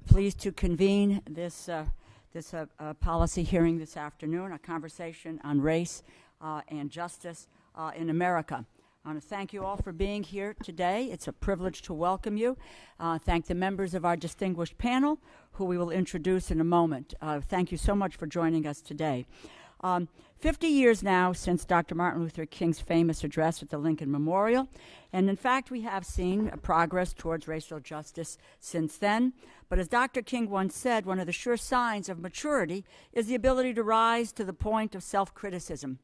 Pleased to convene this policy hearing this afternoon, a conversation on race and justice in America. I want to thank you all for being here today. It's a privilege to welcome you. Thank the members of our distinguished panel, who we will introduce in a moment. Thank you so much for joining us today. 50 years now since Dr. Martin Luther King's famous address at the Lincoln Memorial, and in fact we have seen progress towards racial justice since then. But as Dr. King once said, one of the sure signs of maturity is the ability to rise to the point of self-criticism.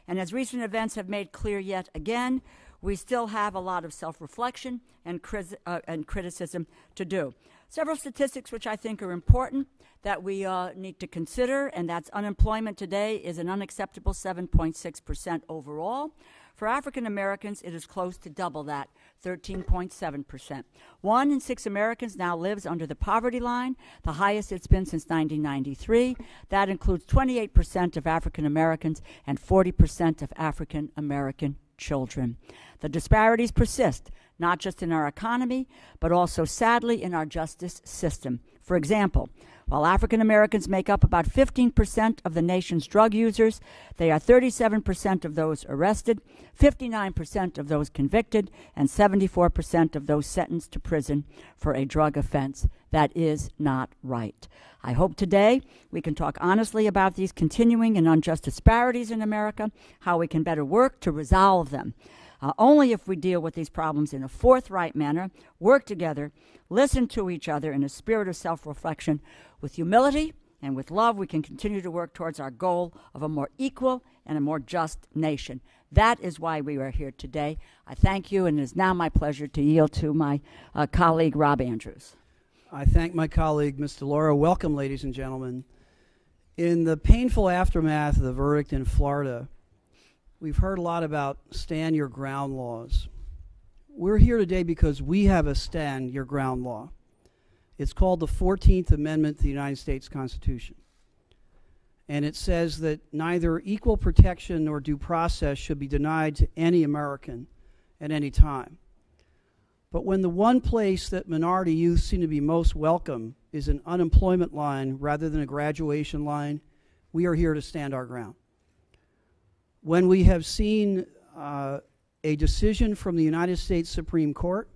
And as recent events have made clear yet again, we still have a lot of self-reflection and criticism to do. Several statistics which I think are important that we need to consider, and that's unemployment today is an unacceptable 7.6% overall. For African Americans, it is close to double that, 13.7%. 1 in 6 Americans now lives under the poverty line, the highest it's been since 1993. That includes 28% of African Americans and 40% of African American children. The disparities persist, not just in our economy, but also, sadly, in our justice system. For example, while African Americans make up about 15% of the nation's drug users, they are 37% of those arrested, 59% of those convicted, and 74% of those sentenced to prison for a drug offense. That is not right. I hope today we can talk honestly about these continuing and unjust disparities in America, how we can better work to resolve them. Only if we deal with these problems in a forthright manner, work together, listen to each other in a spirit of self-reflection, with humility and with love, we can continue to work towards our goal of a more equal and a more just nation. That is why we are here today. I thank you, and it is now my pleasure to yield to my colleague, Rob Andrews. I thank my colleague, Ms. DeLauro. Welcome, ladies and gentlemen. In the painful aftermath of the verdict in Florida, we've heard a lot about stand your ground laws. We're here today because we have a stand your ground law. It's called the 14th Amendment to the United States Constitution. And it says that neither equal protection nor due process should be denied to any American at any time. But when the one place that minority youth seem to be most welcome is an unemployment line rather than a graduation line, we are here to stand our ground. When we have seen a decision from the United States Supreme Court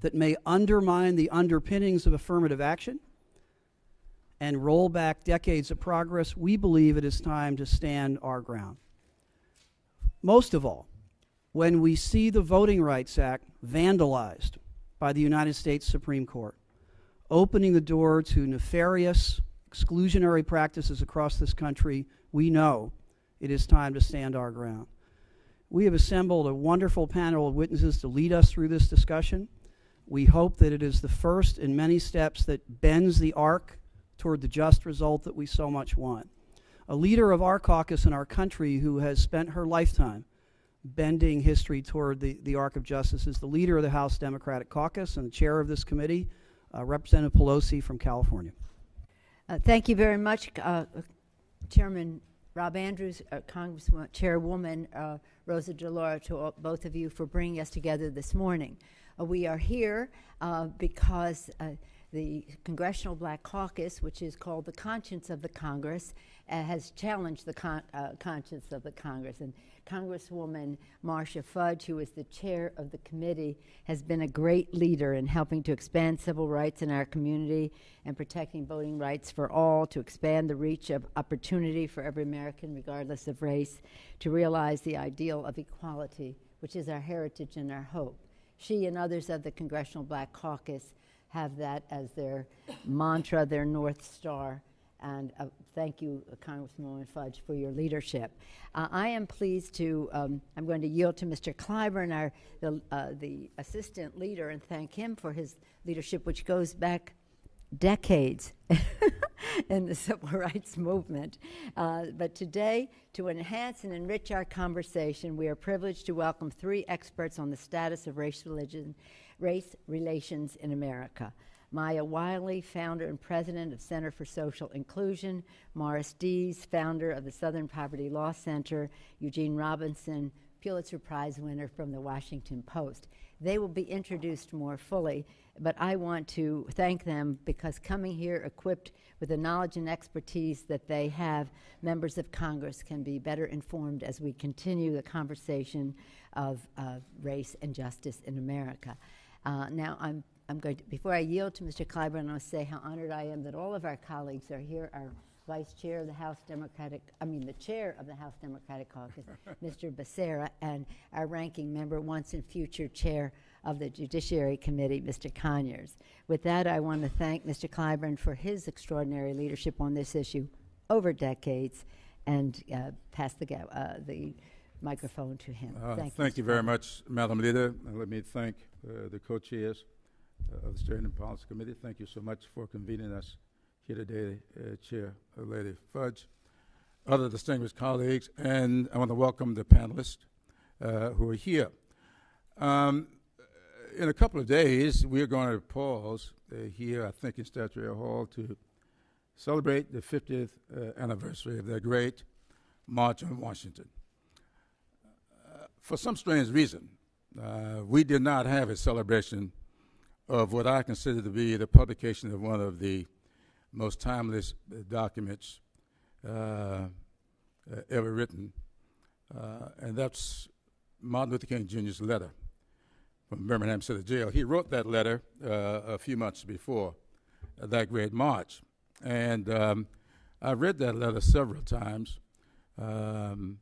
that may undermine the underpinnings of affirmative action and roll back decades of progress, we believe it is time to stand our ground. Most of all, when we see the Voting Rights Act vandalized by the United States Supreme Court, opening the door to nefarious exclusionary practices across this country, we know it is time to stand our ground. We have assembled a wonderful panel of witnesses to lead us through this discussion. We hope that it is the first in many steps that bends the arc toward the just result that we so much want. A leader of our caucus in our country who has spent her lifetime bending history toward the arc of justice is the leader of the House Democratic Caucus and the chair of this committee, Representative Pelosi from California. Thank you very much, Chairman Rob Andrews, Congresswoman, Chairwoman Rosa DeLauro, to both of you for bringing us together this morning. We are here because the Congressional Black Caucus, which is called the conscience of the Congress, has challenged the conscience of the Congress. And Congresswoman Marcia Fudge, who is the chair of the committee, has been a great leader in helping to expand civil rights in our community and protecting voting rights for all, to expand the reach of opportunity for every American, regardless of race, to realize the ideal of equality, which is our heritage and our hope. She and others of the Congressional Black Caucus have that as their mantra, their North Star. And thank you, Congresswoman Fudge, for your leadership. I am pleased to, I'm going to yield to Mr. Clyburn, the assistant leader, and thank him for his leadership, which goes back decades in the civil rights movement. But today, to enhance and enrich our conversation, we are privileged to welcome 3 experts on the status of race relations in America. Maya Wiley, founder and president of Center for Social Inclusion; Morris Dees, founder of the Southern Poverty Law Center; Eugene Robinson, Pulitzer Prize winner from the Washington Post. They will be introduced more fully, but I want to thank them because coming here equipped with the knowledge and expertise that they have, members of Congress can be better informed as we continue the conversation of race and justice in America. Now, I'm going to, before I yield to Mr. Clyburn, I want to say how honored I am that all of our colleagues are here. Our Vice Chair of the the Chair of the House Democratic Caucus, Mr. Becerra, and our ranking member, once and future Chair of the Judiciary Committee, Mr. Conyers. With that, I want to thank Mr. Clyburn for his extraordinary leadership on this issue over decades, and pass the microphone to him. Thank you very much, Madam Leader. And let me thank the co-chairs of the Steering and Policy Committee. Thank you so much for convening us here today, Chair Lady Fudge, other distinguished colleagues, and I want to welcome the panelists who are here. In a couple of days, we're going to pause here, I think, in Statuary Hall to celebrate the 50th anniversary of the great March on Washington. For some strange reason, we did not have a celebration of what I consider to be the publication of one of the most timeless documents ever written, and that's Martin Luther King Jr.'s letter from Birmingham City Jail. He wrote that letter a few months before that great march, and I've read that letter several times, and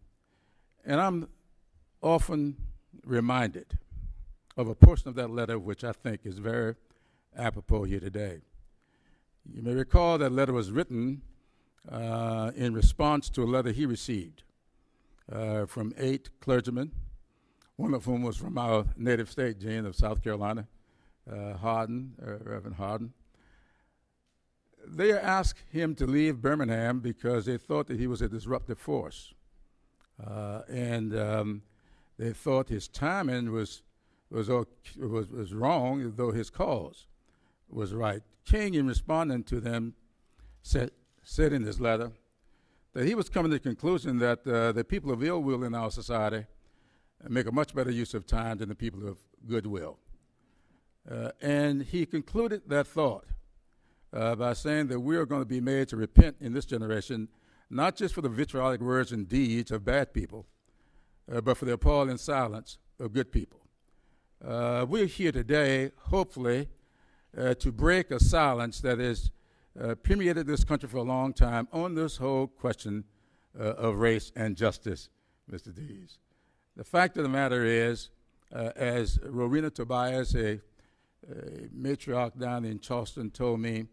I'm often reminded of a portion of that letter which I think is very apropos here today. You may recall that letter was written in response to a letter he received from 8 clergymen, one of whom was from our native state, Jane, of South Carolina, Reverend Hardin. They asked him to leave Birmingham because they thought that he was a disruptive force. And they thought his timing was wrong, though his cause was right. King, in responding to them, said in his letter that he was coming to the conclusion that the people of ill will in our society make a much better use of time than the people of goodwill. And he concluded that thought by saying that we are going to be made to repent in this generation, not just for the vitriolic words and deeds of bad people, but for the appalling silence of good people. We're here today, hopefully, to break a silence that has permeated this country for a long time on this whole question of race and justice, Mr. Dees. The fact of the matter is, as Rowena Tobias, a matriarch down in Charleston, told me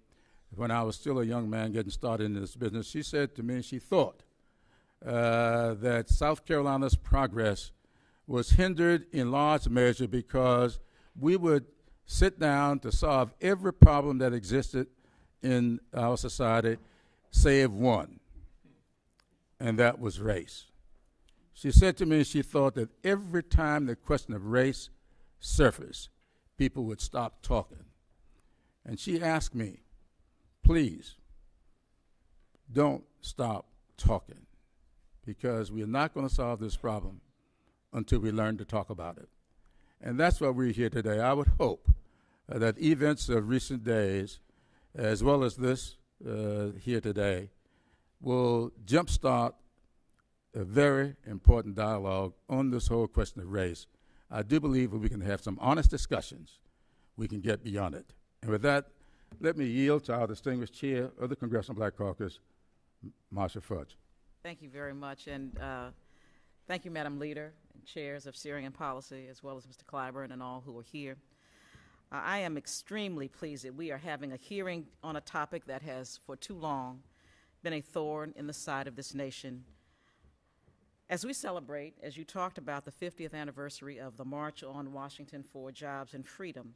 when I was still a young man getting started in this business, she said to me she thought that South Carolina's progress was hindered in large measure because we would sit down to solve every problem that existed in our society, save one, and that was race. She said to me she thought that every time the question of race surfaced, people would stop talking. And she asked me, please, don't stop talking, because we're not going to solve this problem until we learn to talk about it. And that's why we're here today. I would hope that events of recent days, as well as this here today, will jumpstart a very important dialogue on this whole question of race. I do believe that we can have some honest discussions. We can get beyond it. And with that, let me yield to our distinguished chair of the Congressional Black Caucus, Marcia Fudge. Thank you very much, and thank you, Madam Leader and chairs of Steering and Policy, as well as Mr. Clyburn and all who are here. I am extremely pleased that we are having a hearing on a topic that has, for too long, been a thorn in the side of this nation. As we celebrate, as you talked about, the 50th anniversary of the March on Washington for Jobs and Freedom,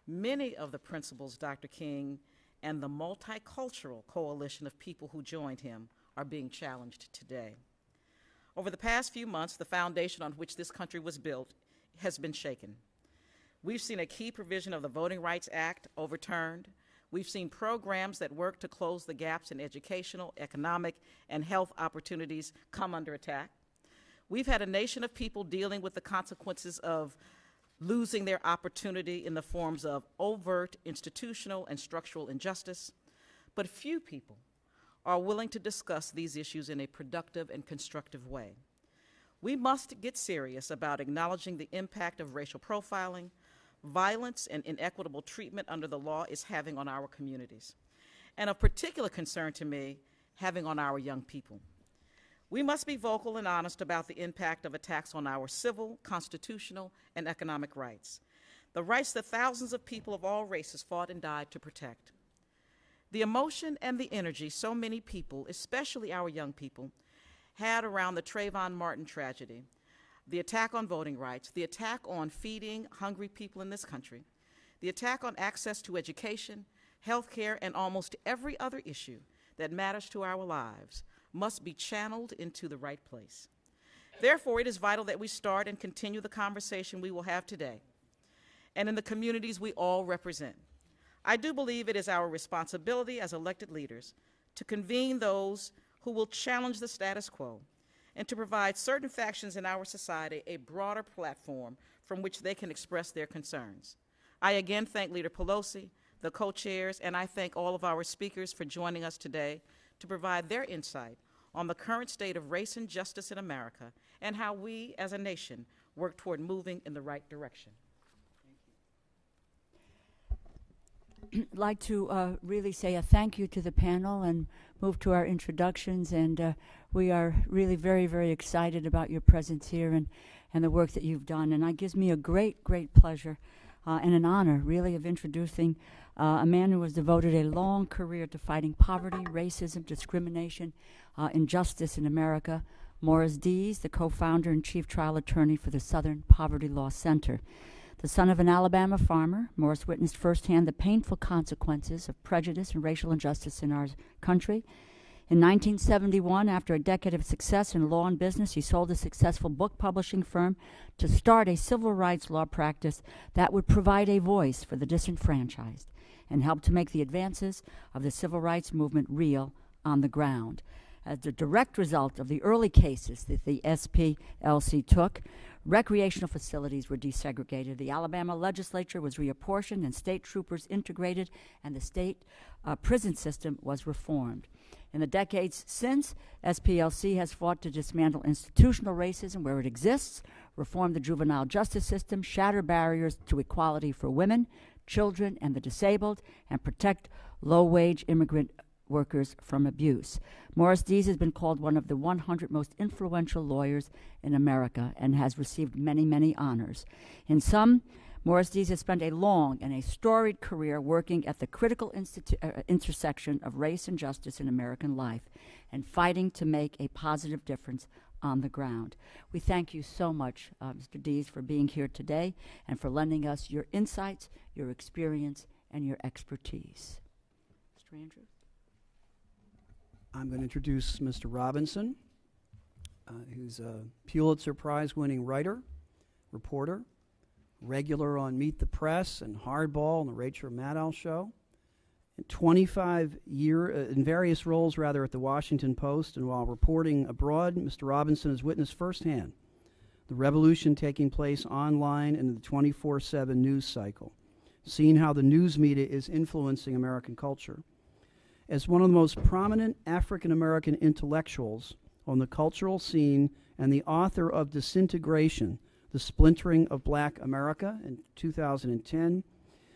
many of the principles Dr. King and the multicultural coalition of people who joined him are being challenged today. Over the past few months, the foundation on which this country was built has been shaken. We've seen a key provision of the Voting Rights Act overturned. We've seen programs that work to close the gaps in educational, economic, and health opportunities come under attack. We've had a nation of people dealing with the consequences of losing their opportunity in the forms of overt institutional and structural injustice, but few people are willing to discuss these issues in a productive and constructive way. We must get serious about acknowledging the impact of racial profiling, violence, and inequitable treatment under the law is having on our communities, and of particular concern to me, having on our young people. We must be vocal and honest about the impact of attacks on our civil, constitutional, and economic rights, the rights that thousands of people of all races fought and died to protect. The emotion and the energy so many people, especially our young people, had around the Trayvon Martin tragedy, the attack on voting rights, the attack on feeding hungry people in this country, the attack on access to education, health care, and almost every other issue that matters to our lives must be channeled into the right place. Therefore, it is vital that we start and continue the conversation we will have today and in the communities we all represent. I do believe it is our responsibility as elected leaders to convene those who will challenge the status quo and to provide certain factions in our society a broader platform from which they can express their concerns. I again thank Leader Pelosi, the co-chairs, and I thank all of our speakers for joining us today to provide their insight on the current state of race and justice in America and how we as a nation work toward moving in the right direction. I'd like to really say a thank you to the panel and move to our introductions. And we are really very, very excited about your presence here and the work that you've done. And it gives me a great, great pleasure and an honor, really, of introducing a man who has devoted a long career to fighting poverty, racism, discrimination, injustice in America. Morris Dees, the co-founder and chief trial attorney for the Southern Poverty Law Center. The son of an Alabama farmer, Morris witnessed firsthand the painful consequences of prejudice and racial injustice in our country. In 1971, after a decade of success in law and business, he sold a successful book publishing firm to start a civil rights law practice that would provide a voice for the disenfranchised and help to make the advances of the civil rights movement real on the ground. As a direct result of the early cases that the SPLC took, recreational facilities were desegregated, the Alabama legislature was reapportioned, and state troopers integrated, and the state prison system was reformed. In the decades since, SPLC has fought to dismantle institutional racism where it exists, reform the juvenile justice system, shatter barriers to equality for women, children, and the disabled, and protect low-wage immigrant workers from abuse. Morris Dees has been called one of the 100 most influential lawyers in America and has received many, many honors. In sum, Morris Dees has spent a long and a storied career working at the critical intersection of race and justice in American life and fighting to make a positive difference on the ground. We thank you so much, Mr. Dees, for being here today and for lending us your insights, your experience, and your expertise. Mr. Andrews? I'm going to introduce Mr. Robinson, who's a Pulitzer Prize-winning writer, reporter, regular on Meet the Press and Hardball and the Rachel Maddow Show. 25 years in various roles, rather, at the Washington Post, and while reporting abroad, Mr. Robinson has witnessed firsthand the revolution taking place online in the 24/7 news cycle, seeing how the news media is influencing American culture. As one of the most prominent African-American intellectuals on the cultural scene and the author of Disintegration, The Splintering of Black America in 2010,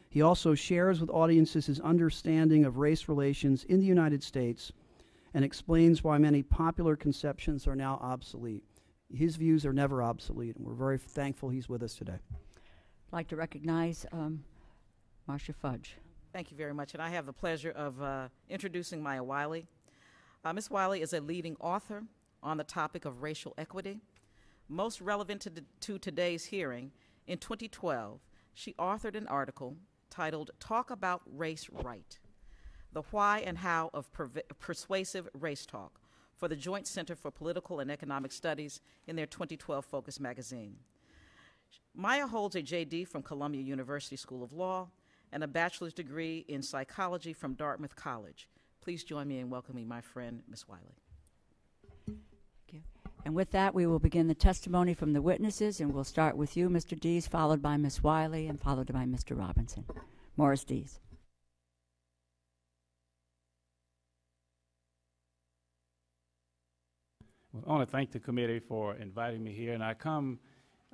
he also shares with audiences his understanding of race relations in the United States and explains why many popular conceptions are now obsolete. His views are never obsolete, and we're very thankful he's with us today. I'd like to recognize Marcia Fudge. Thank you very much, and I have the pleasure of introducing Maya Wiley. Ms. Wiley is a leading author on the topic of racial equity. Most relevant to today's hearing, in 2012, she authored an article titled Talk About Race Right, the Why and How of Persuasive Race Talk for the Joint Center for Political and Economic Studies in their 2012 Focus magazine. Maya holds a JD from Columbia University School of Law and a bachelor's degree in psychology from Dartmouth College. Please join me in welcoming my friend, Ms. Wiley. Thank you. And with that, we will begin the testimony from the witnesses, and we'll start with you, Mr. Dees, followed by Ms. Wiley, and followed by Mr. Robinson. Morris Dees. Well, I want to thank the committee for inviting me here, and I come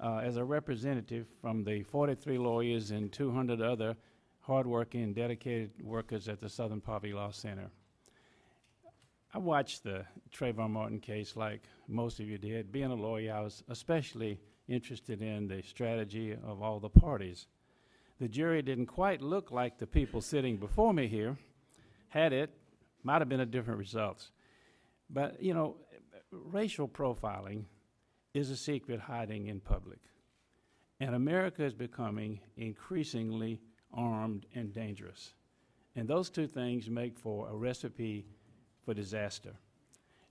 as a representative from the 43 lawyers and 200 other hardworking and dedicated workers at the Southern Poverty Law Center. I watched the Trayvon Martin case like most of you did. Being a lawyer, I was especially interested in the strategy of all the parties. The jury didn't quite look like the people sitting before me here. Had it, might have been a different results. But, you know, racial profiling is a secret hiding in public. And America is becoming increasingly armed and dangerous. And those two things make for a recipe for disaster.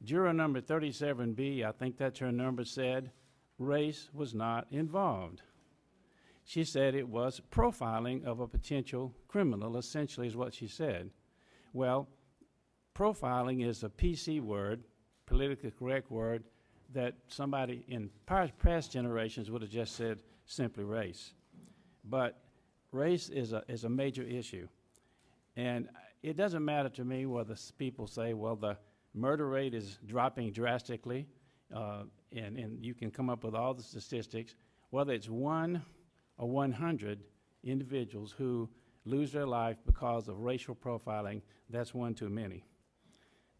Juror number 37B, I think that's her number, said race was not involved. She said it was profiling of a potential criminal, essentially is what she said. Well, profiling is a PC word, politically correct word, that somebody in past generations would have just said simply race. But race is a major issue. And it doesn't matter to me whether people say, well, the murder rate is dropping drastically, and you can come up with all the statistics, whether it's 1 or 100 individuals who lose their life because of racial profiling, that's one too many.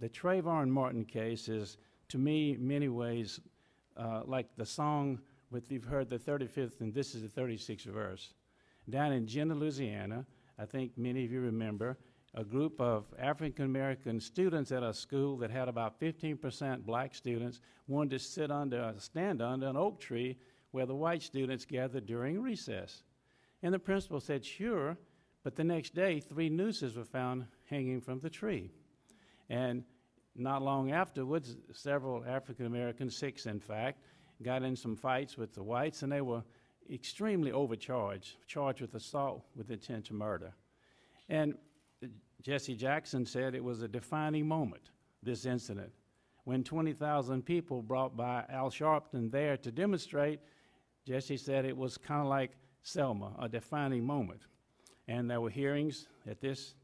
The Trayvon Martin case is, to me, in many ways, like the song, you've heard the 35th, and this is the 36th verse. Down in Jenner, Louisiana, I think many of you remember, a group of African-American students at a school that had about 15% black students wanted to stand under an oak tree where the white students gathered during recess. And the principal said, sure, but the next day, 3 nooses were found hanging from the tree. And not long afterwards, several African-Americans, 6 in fact, got in some fights with the whites, and they were extremely overcharged, charged with assault with intent to murder. And Jesse Jackson said it was a defining moment, this incident, when 20,000 people brought by Al Sharpton there to demonstrate. Jesse said it was kind of like Selma, a defining moment. And there were hearings at this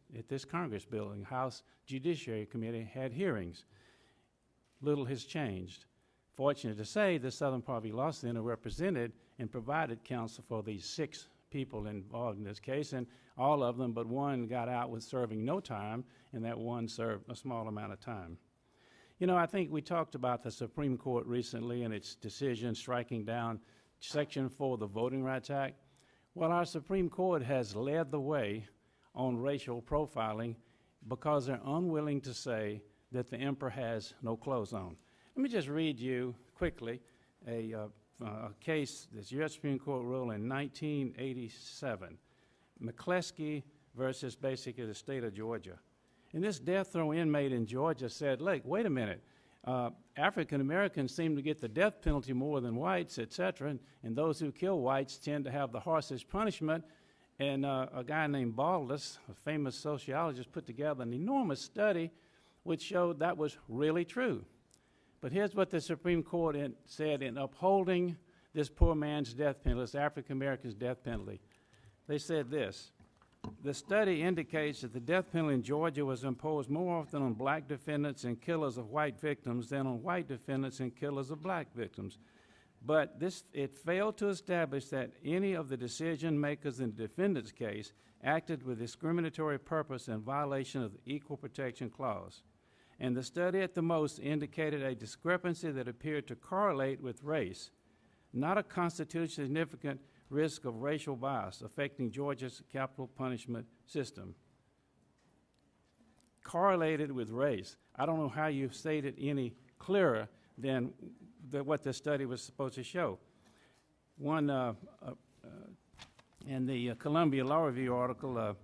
Congress building. House Judiciary Committee had hearings. Little has changed. Fortunate to say, the Southern Poverty Law Center represented and provided counsel for these 6 people involved in this case, and all of them but one got out with serving no time, and that one served a small amount of time. You know, I think we talked about the Supreme Court recently and its decision striking down Section 4 of the Voting Rights Act. Well, our Supreme Court has led the way on racial profiling because they're unwilling to say that the emperor has no clothes on. Let me just read you quickly a case, this U.S. Supreme Court rule in 1987, McCleskey versus basically the state of Georgia. And this death row inmate in Georgia said, look, wait a minute, African Americans seem to get the death penalty more than whites, etc., and those who kill whites tend to have the harshest punishment. And a guy named Baldus, a famous sociologist, put together an enormous study which showed that was really true. But here's what the Supreme Court said in upholding this poor man's death penalty, this African American's death penalty. They said this: the study indicates that the death penalty in Georgia was imposed more often on black defendants and killers of white victims than on white defendants and killers of black victims. But it failed to establish that any of the decision makers in the defendant's case acted with discriminatory purpose in violation of the Equal Protection Clause. And the study at the most indicated a discrepancy that appeared to correlate with race, not a constitutionally significant risk of racial bias affecting Georgia's capital punishment system. Correlated with race. I don't know how you've stated any clearer than what the study was supposed to show. One, in the Columbia Law Review article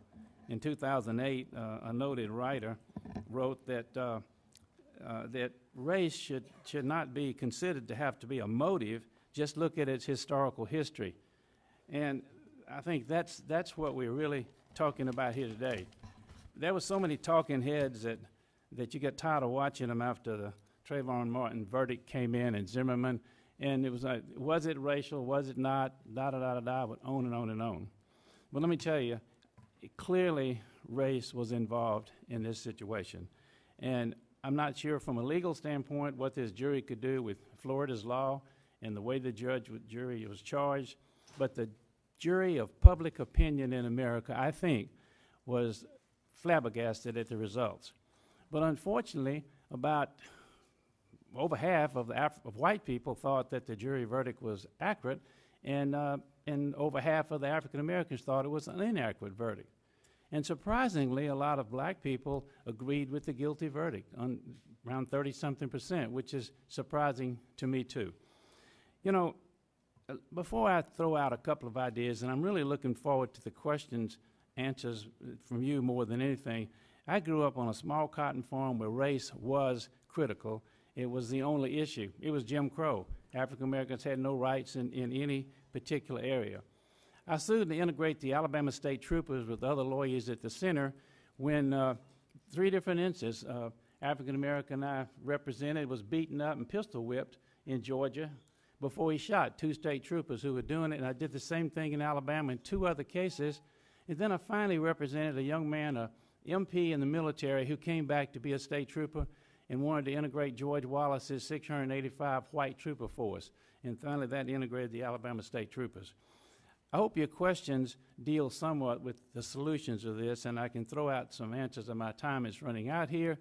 in 2008, a noted writer wrote that that race should not be considered to have to be a motive. Just look at its historical history, and I think that's what we're really talking about here today. There were so many talking heads that you get tired of watching them after the Trayvon Martin verdict came in and Zimmerman, and it was like, was it racial, was it not, da-da-da-da-da, but on and on and on. But let me tell you, clearly race was involved in this situation. And I'm not sure from a legal standpoint what this jury could do with Florida's law and the way the jury was charged, but the jury of public opinion in America, I think, was flabbergasted at the results. But unfortunately, about over half of white people thought that the jury verdict was accurate, and over half of the African Americans thought it was an inaccurate verdict. And surprisingly, a lot of black people agreed with the guilty verdict, around 30-something%, which is surprising to me too. You know, before I throw out a couple of ideas, and I'm really looking forward to the questions, answers from you more than anything, I grew up on a small cotton farm where race was critical. It was the only issue. It was Jim Crow. African Americans had no rights in any particular area. I sued to integrate the Alabama State Troopers with other lawyers at the center when 3 different instances, African American I represented was beaten up and pistol whipped in Georgia before he shot 2 state troopers who were doing it, and I did the same thing in Alabama in 2 other cases. And then I finally represented a young man, a MP in the military, who came back to be a state trooper and wanted to integrate George Wallace's 685 white trooper force. And finally that integrated the Alabama State Troopers. I hope your questions deal somewhat with the solutions of this, and I can throw out some answers, and my time is running out here.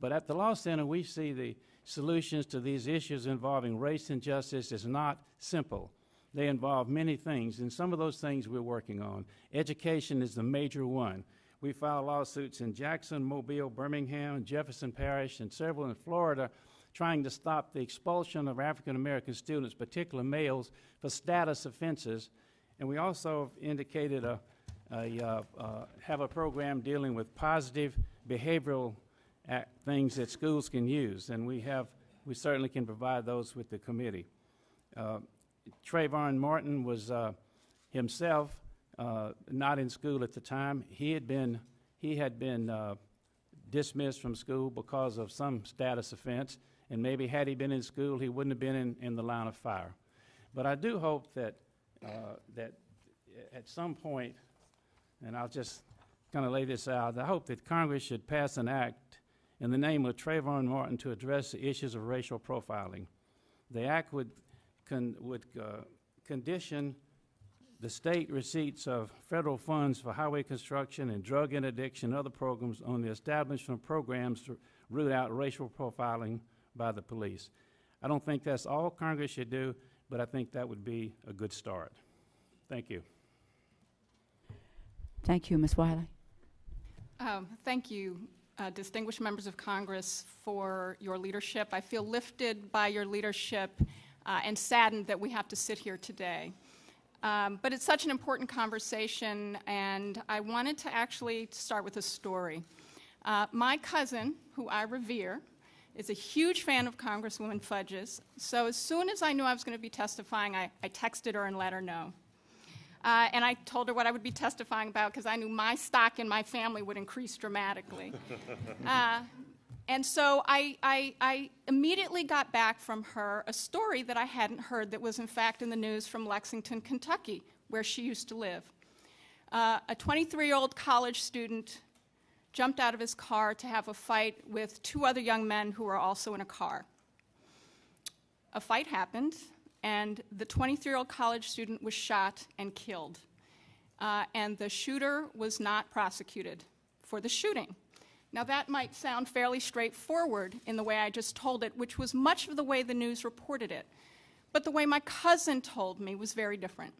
But at the Law Center, we see the solutions to these issues involving race and justice is not simple. They involve many things, and some of those things we're working on. Education is the major one. We filed lawsuits in Jackson, Mobile, Birmingham, Jefferson Parish, and several in Florida, trying to stop the expulsion of African American students, particularly males, for status offenses. And we also indicated have a program dealing with positive behavioral things that schools can use, and we certainly can provide those with the committee. Trayvon Martin was himself not in school at the time. He had been dismissed from school because of some status offense, and maybe had he been in school, he wouldn't have been in the line of fire. But I do hope that at some point, and I'll just kind of lay this out, I hope that Congress should pass an act in the name of Trayvon Martin to address the issues of racial profiling. The act would condition the state receipts of federal funds for highway construction and drug interdiction and other programs on the establishment of programs to root out racial profiling by the police. I don't think that's all Congress should do, but I think that would be a good start. Thank you. Thank you, Ms. Wiley. Thank you, distinguished members of Congress, for your leadership. I feel lifted by your leadership and saddened that we have to sit here today. But it's such an important conversation, and I wanted to actually start with a story. My cousin, who I revere, is a huge fan of Congresswoman Fudge's, so as soon as I knew I was going to be testifying, I texted her and let her know. And I told her what I would be testifying about because I knew my stock in my family would increase dramatically. And so I immediately got back from her a story that I hadn't heard that was in fact in the news from Lexington, Kentucky, where she used to live. A 23-year-old college student jumped out of his car to have a fight with 2 other young men who were also in a car. A fight happened, and the 23-year-old college student was shot and killed. And the shooter was not prosecuted for the shooting. Now, that might sound fairly straightforward in the way I just told it, which was much of the way the news reported it. But the way my cousin told me was very different,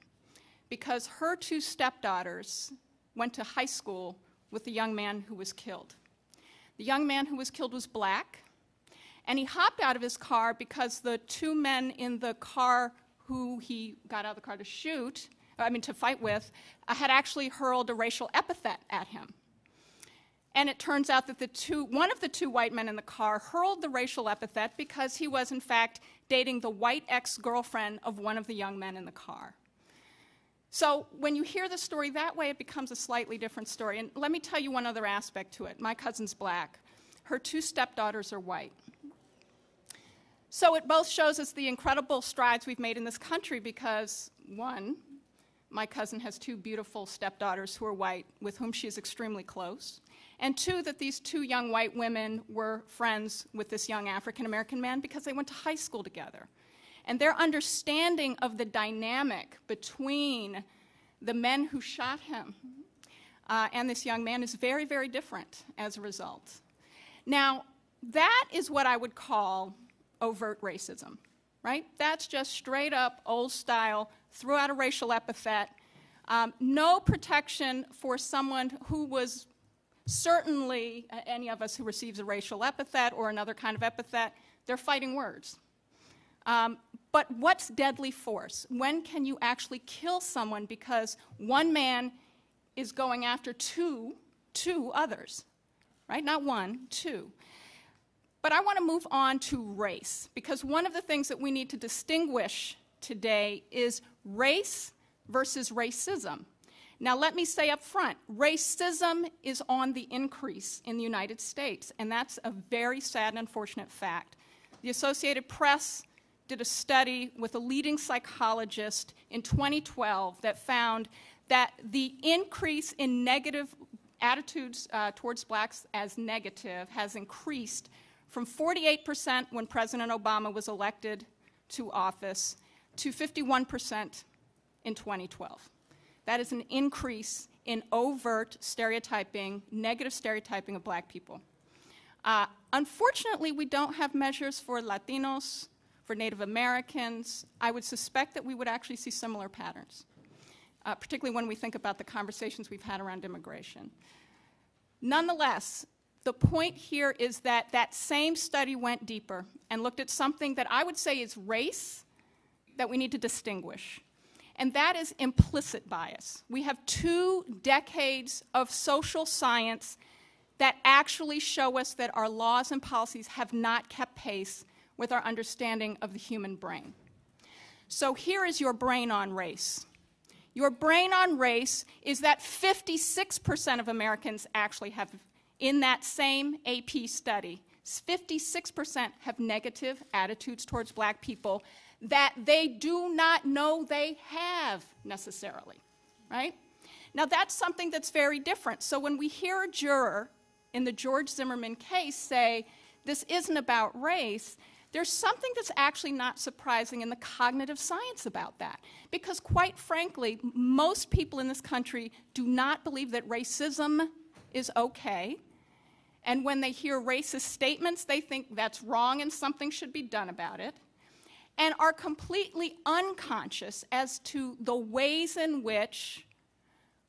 because her 2 stepdaughters went to high school with the young man who was killed. The young man who was killed was black, and he hopped out of his car because the 2 men in the car who he got out of the car to fight with, had actually hurled a racial epithet at him. And it turns out that one of the 2 white men in the car hurled the racial epithet because he was, in fact, dating the white ex-girlfriend of one of the young men in the car. So when you hear the story that way, it becomes a slightly different story. And let me tell you one other aspect to it. My cousin's black. Her 2 stepdaughters are white. So it both shows us the incredible strides we've made in this country because, one, my cousin has two beautiful stepdaughters who are white with whom she is extremely close, and two, that these two young white women were friends with this young African-American man because they went to high school together. And their understanding of the dynamic between the men who shot him and this young man is very, very different as a result. Now, that is what I would call overt racism, right? That's just straight up, old style, threw out a racial epithet, no protection for someone who was certainly, any of us who receives a racial epithet or another kind of epithet, they're fighting words. But what's deadly force? When can you actually kill someone because one man is going after two others, right? Not one, two. But I want to move on to race, because one of the things that we need to distinguish today is race versus racism. Now, let me say up front, racism is on the increase in the United States, and that's a very sad and unfortunate fact. The Associated Press did a study with a leading psychologist in 2012 that found that the increase in negative attitudes towards blacks as negative has increased from 48% when President Obama was elected to office to 51% in 2012. That is an increase in overt stereotyping, negative stereotyping of black people. Unfortunately, we don't have measures for Latinos, for Native Americans. I would suspect that we would actually see similar patterns, particularly when we think about the conversations we've had around immigration. Nonetheless, the point here is that that same study went deeper and looked at something that I would say is race that we need to distinguish, and that is implicit bias. We have 2 decades of social science that actually show us that our laws and policies have not kept pace with our understanding of the human brain. So here is your brain on race. Your brain on race is that 56% of Americans actually have, in that same AP study, 56% have negative attitudes towards black people that they do not know they have necessarily, right? Now that's something that's very different. So when we hear a juror in the George Zimmerman case say, this isn't about race, there's something that's actually not surprising in the cognitive science about that. Because quite frankly, most people in this country do not believe that racism is okay. And when they hear racist statements, they think that's wrong and something should be done about it, and are completely unconscious as to the ways in which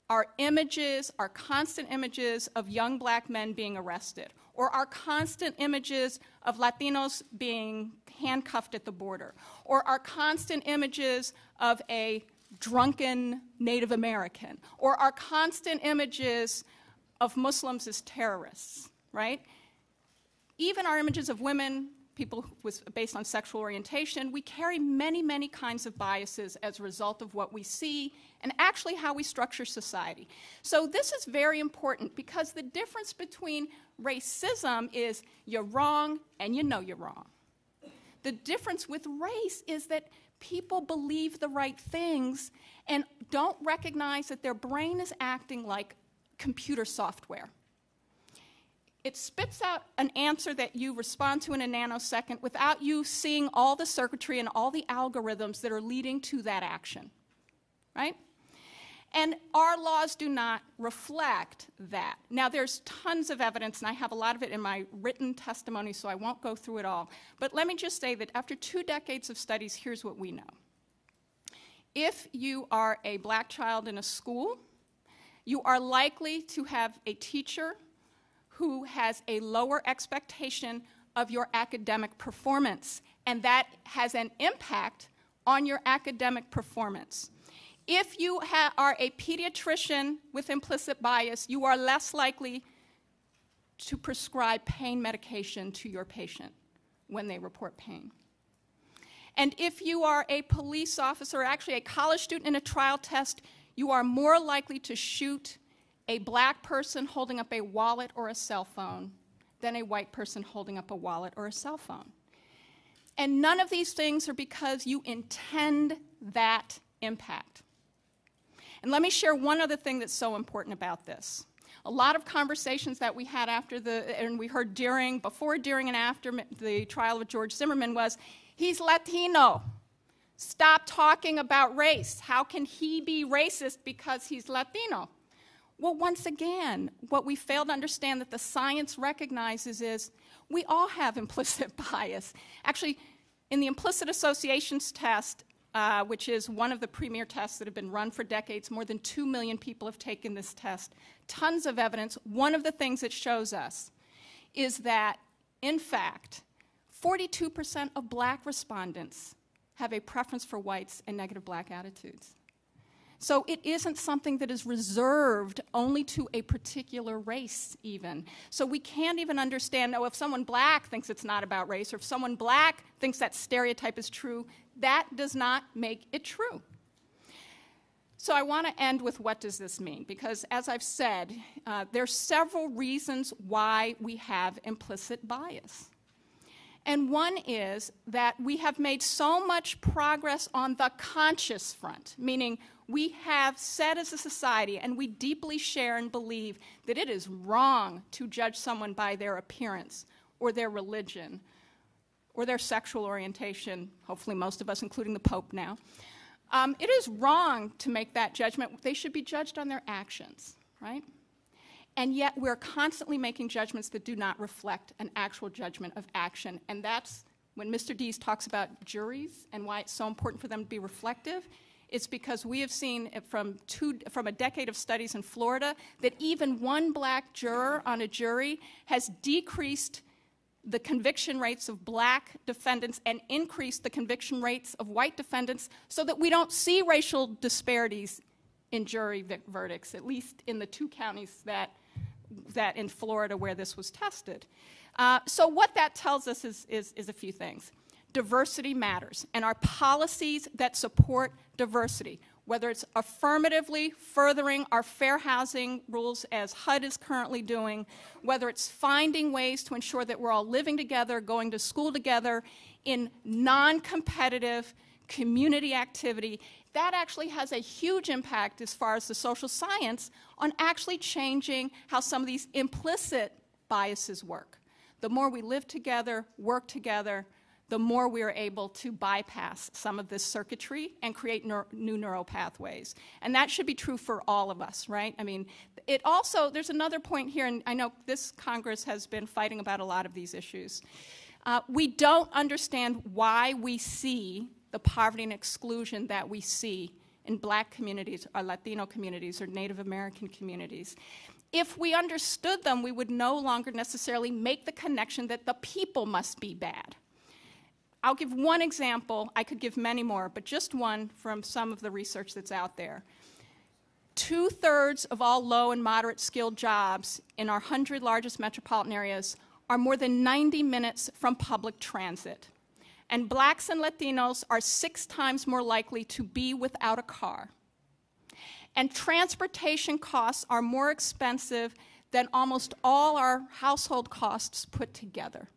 our images, our constant images of young black men being arrested, or our constant images of Latinos being handcuffed at the border, or our constant images of a drunken Native American, or our constant images of Muslims as terrorists, right? Even our images of women, people based on sexual orientation, we carry many, many kinds of biases as a result of what we see and actually how we structure society. So this is very important because the difference between racism is you're wrong and you know you're wrong. The difference with race is that people believe the right things and don't recognize that their brain is acting like computer software. It spits out an answer that you respond to in a nanosecond without you seeing all the circuitry and all the algorithms that are leading to that action, right? And our laws do not reflect that. Now, there's tons of evidence, and I have a lot of it in my written testimony, so I won't go through it all. But let me just say that after 2 decades of studies, here's what we know. If you are a black child in a school, you are likely to have a teacher who has a lower expectation of your academic performance, and that has an impact on your academic performance. If you are a pediatrician with implicit bias, you are less likely to prescribe pain medication to your patient when they report pain. And if you are a police officer, actually a college student in a trial test, you are more likely to shoot a black person holding up a wallet or a cell phone than a white person holding up a wallet or a cell phone. And none of these things are because you intend that impact. And let me share one other thing that's so important about this. A lot of conversations that we had and we heard before, during, and after the trial of George Zimmerman was, he's Latino. Stop talking about race. How can he be racist because he's Latino? Well, once again, what we fail to understand that the science recognizes is we all have implicit bias. Actually, in the implicit associations test, which is one of the premier tests that have been run for decades, more than 2 million people have taken this test, tons of evidence. One of the things it shows us is that, in fact, 42% of black respondents have a preference for whites and negative black attitudes. So it isn't something that is reserved only to a particular race, even. So we can't even understand, if someone black thinks it's not about race, or if someone black thinks that stereotype is true, that does not make it true. So I want to end with, what does this mean? Because as I've said, there's several reasons why we have implicit bias. And one is that we have made so much progress on the conscious front, meaning we have said as a society, and we deeply share and believe, that it is wrong to judge someone by their appearance or their religion or their sexual orientation, hopefully most of us, including the Pope now. It is wrong to make that judgment. They should be judged on their actions, right? And yet we're constantly making judgments that do not reflect an actual judgment of action. And that's when Mr. Dees talks about juries and why it's so important for them to be reflective. It's because we have seen from a decade of studies in Florida that even one black juror on a jury has decreased the conviction rates of black defendants and increased the conviction rates of white defendants, so that we don't see racial disparities in jury verdicts, at least in the 2 counties that in Florida where this was tested. So what that tells us is a few things. Diversity matters, and our policies that support diversity, whether it's affirmatively furthering our fair housing rules as HUD is currently doing, whether it's finding ways to ensure that we're all living together, going to school together in non-competitive community activity, that actually has a huge impact as far as the social science on actually changing how some of these implicit biases work. The more we live together, work together, the more we are able to bypass some of this circuitry and create new neural pathways. And that should be true for all of us, right? I mean, it also, there's another point here, and I know this Congress has been fighting about a lot of these issues. We don't understand why we see the poverty and exclusion that we see in black communities or Latino communities or Native American communities. If we understood them, we would no longer necessarily make the connection that the people must be bad. I'll give one example. I could give many more, but just one from some of the research that's out there. 2/3 of all low and moderate skilled jobs in our 100 largest metropolitan areas are more than 90 minutes from public transit. And blacks and Latinos are 6 times more likely to be without a car. And transportation costs are more expensive than almost all our household costs put together.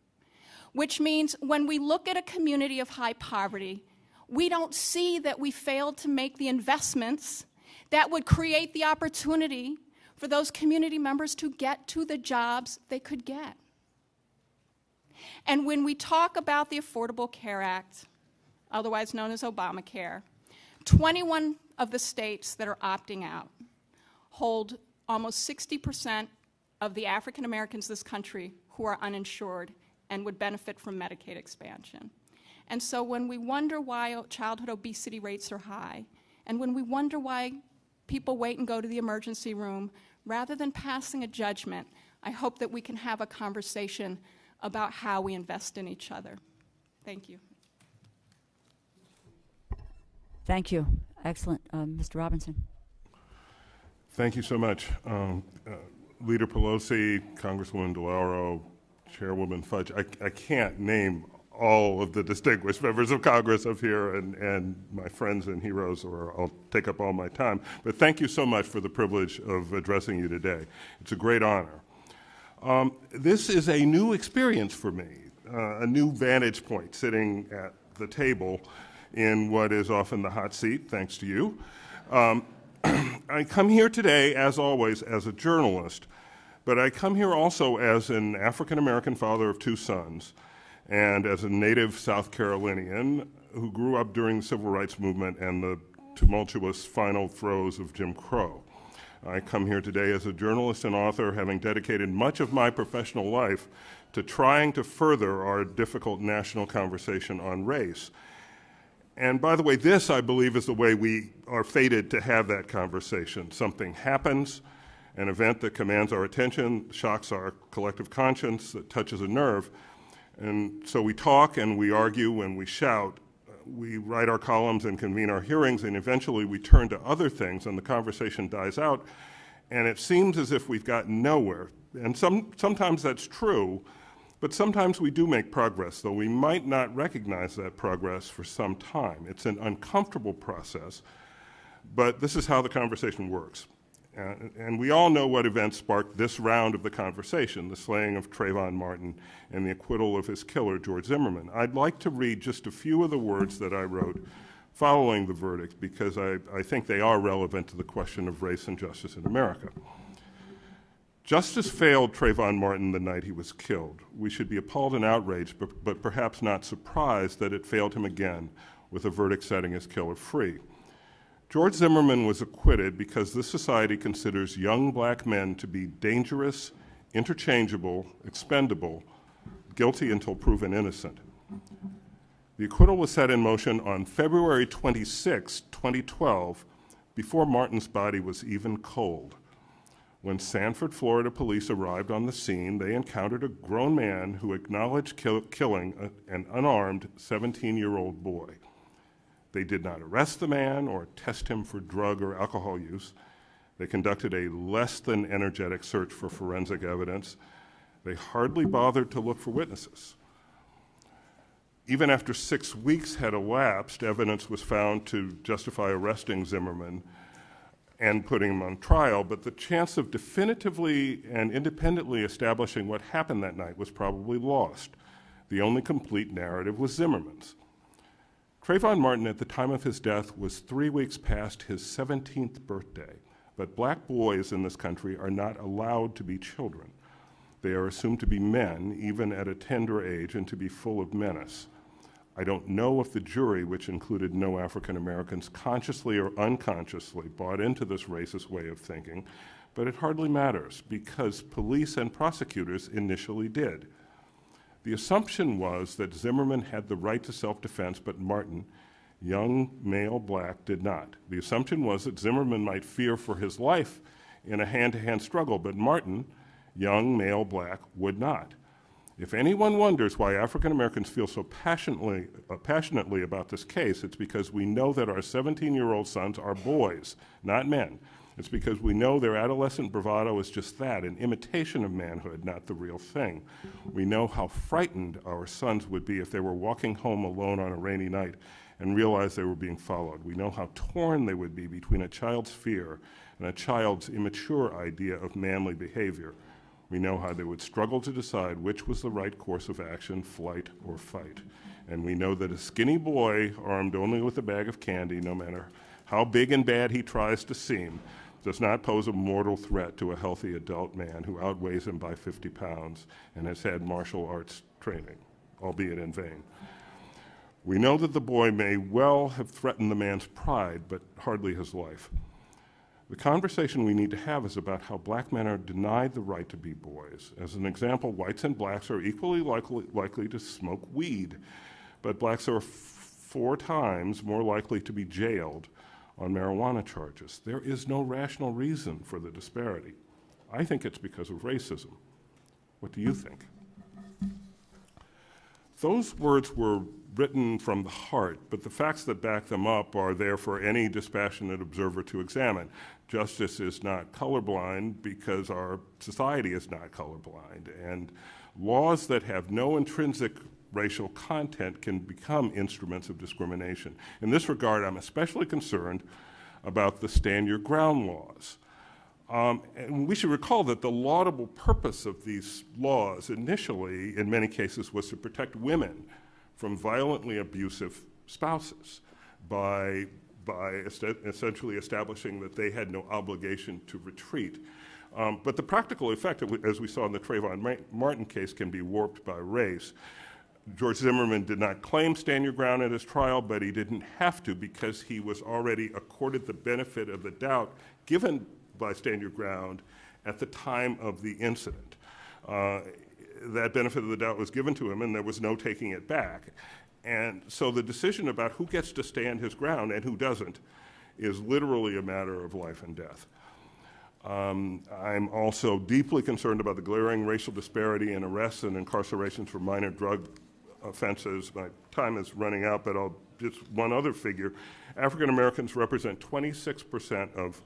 Which means when we look at a community of high poverty, we don't see that we failed to make the investments that would create the opportunity for those community members to get to the jobs they could get. And when we talk about the Affordable Care Act, otherwise known as Obamacare, 21 of the states that are opting out hold almost 60% of the African Americans in this country who are uninsured and would benefit from Medicaid expansion. And so when we wonder why childhood obesity rates are high, and when we wonder why people wait and go to the emergency room, rather than passing a judgment, I hope that we can have a conversation about how we invest in each other. Thank you. Thank you. Excellent. Mr. Robinson. Thank you so much. Leader Pelosi, Congresswoman DeLauro, Chairwoman Fudge, I can't name all of the distinguished members of Congress up here and my friends and heroes, or I'll take up all my time. But thank you so much for the privilege of addressing you today. It's a great honor. This is a new experience for me. a new vantage point sitting at the table in what is often the hot seat, thanks to you. I come here today, as always, as a journalist, but I come here also as an African-American father of 2 sons and as a native South Carolinian who grew up during the Civil Rights Movement and the tumultuous final throes of Jim Crow. I come here today as a journalist and author, having dedicated much of my professional life to trying to further our difficult national conversation on race. And by the way, this, I believe, is the way we are fated to have that conversation. Something happens, an event that commands our attention, shocks our collective conscience, that touches a nerve. And so we talk and we argue and we shout. We write our columns and convene our hearings, and eventually we turn to other things, and the conversation dies out. And it seems as if we've gotten nowhere. And sometimes that's true, but sometimes we do make progress, though we might not recognize that progress for some time. It's an uncomfortable process, but this is how the conversation works. And we all know what events sparked this round of the conversation, the slaying of Trayvon Martin and the acquittal of his killer, George Zimmerman. I'd like to read just a few of the words that I wrote following the verdict because I think they are relevant to the question of race and justice in America. Justice failed Trayvon Martin the night he was killed. We should be appalled and outraged, but perhaps not surprised that it failed him again with a verdict setting his killer free. George Zimmerman was acquitted because this society considers young black men to be dangerous, interchangeable, expendable, guilty until proven innocent. The acquittal was set in motion on February 26, 2012, before Martin's body was even cold. When Sanford, Florida police arrived on the scene, they encountered a grown man who acknowledged killing an unarmed 17-year-old boy. They did not arrest the man or test him for drug or alcohol use. They conducted a less than energetic search for forensic evidence. They hardly bothered to look for witnesses. Even after 6 weeks had elapsed, evidence was found to justify arresting Zimmerman and putting him on trial, but the chance of definitively and independently establishing what happened that night was probably lost. The only complete narrative was Zimmerman's. Trayvon Martin, at the time of his death, was 3 weeks past his 17th birthday, but black boys in this country are not allowed to be children. They are assumed to be men, even at a tender age, and to be full of menace. I don't know if the jury, which included no African Americans, consciously or unconsciously bought into this racist way of thinking, but it hardly matters because police and prosecutors initially did. The assumption was that Zimmerman had the right to self-defense, but Martin, young male black, did not. The assumption was that Zimmerman might fear for his life in a hand-to-hand struggle, but Martin, young male black, would not. If anyone wonders why African Americans feel so passionately about this case, it's because we know that our 17-year-old sons are boys, not men. It's because we know their adolescent bravado is just that, an imitation of manhood, not the real thing. We know how frightened our sons would be if they were walking home alone on a rainy night and realized they were being followed. We know how torn they would be between a child's fear and a child's immature idea of manly behavior. We know how they would struggle to decide which was the right course of action, flight or fight. And we know that a skinny boy, armed only with a bag of candy, no matter how big and bad he tries to seem, does not pose a mortal threat to a healthy adult man who outweighs him by 50 pounds and has had martial arts training, albeit in vain. We know that the boy may well have threatened the man's pride, but hardly his life. The conversation we need to have is about how black men are denied the right to be boys. As an example, whites and blacks are equally likely to smoke weed, but blacks are 4 times more likely to be jailed on marijuana charges. There is no rational reason for the disparity. I think it's because of racism. What do you think? Those words were written from the heart, but the facts that back them up are there for any dispassionate observer to examine. Justice is not colorblind because our society is not colorblind, and laws that have no intrinsic racial content can become instruments of discrimination. In this regard, I'm especially concerned about the stand your ground laws. And we should recall that the laudable purpose of these laws initially, in many cases, was to protect women from violently abusive spouses by essentially establishing that they had no obligation to retreat. But the practical effect, as we saw in the Trayvon Martin case, can be warped by race. George Zimmerman did not claim stand your ground at his trial, but he didn't have to because he was already accorded the benefit of the doubt given by stand your ground at the time of the incident. That benefit of the doubt was given to him, and there was no taking it back. And so the decision about who gets to stand his ground and who doesn't is literally a matter of life and death. I'm also deeply concerned about the glaring racial disparity in arrests and incarcerations for minor drug offenses. My time is running out, but just one other figure. African Americans represent 26% of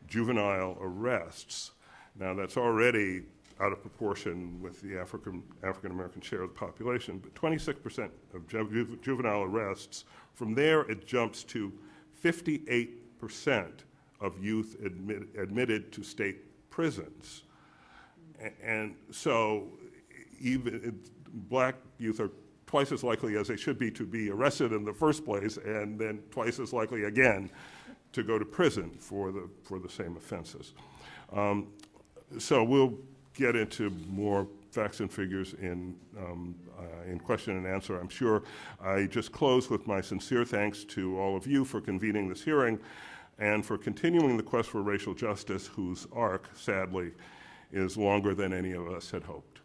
juvenile arrests. Now, that's already out of proportion with the African American share of the population, but 26% of juvenile arrests. From there, it jumps to 58% of youth admitted to state prisons. And so even black youth are twice as likely as they should be to be arrested in the first place, and then twice as likely again to go to prison for the same offenses. So we'll get into more facts and figures in question and answer, I'm sure. I just close with my sincere thanks to all of you for convening this hearing and for continuing the quest for racial justice, whose arc, sadly, is longer than any of us had hoped.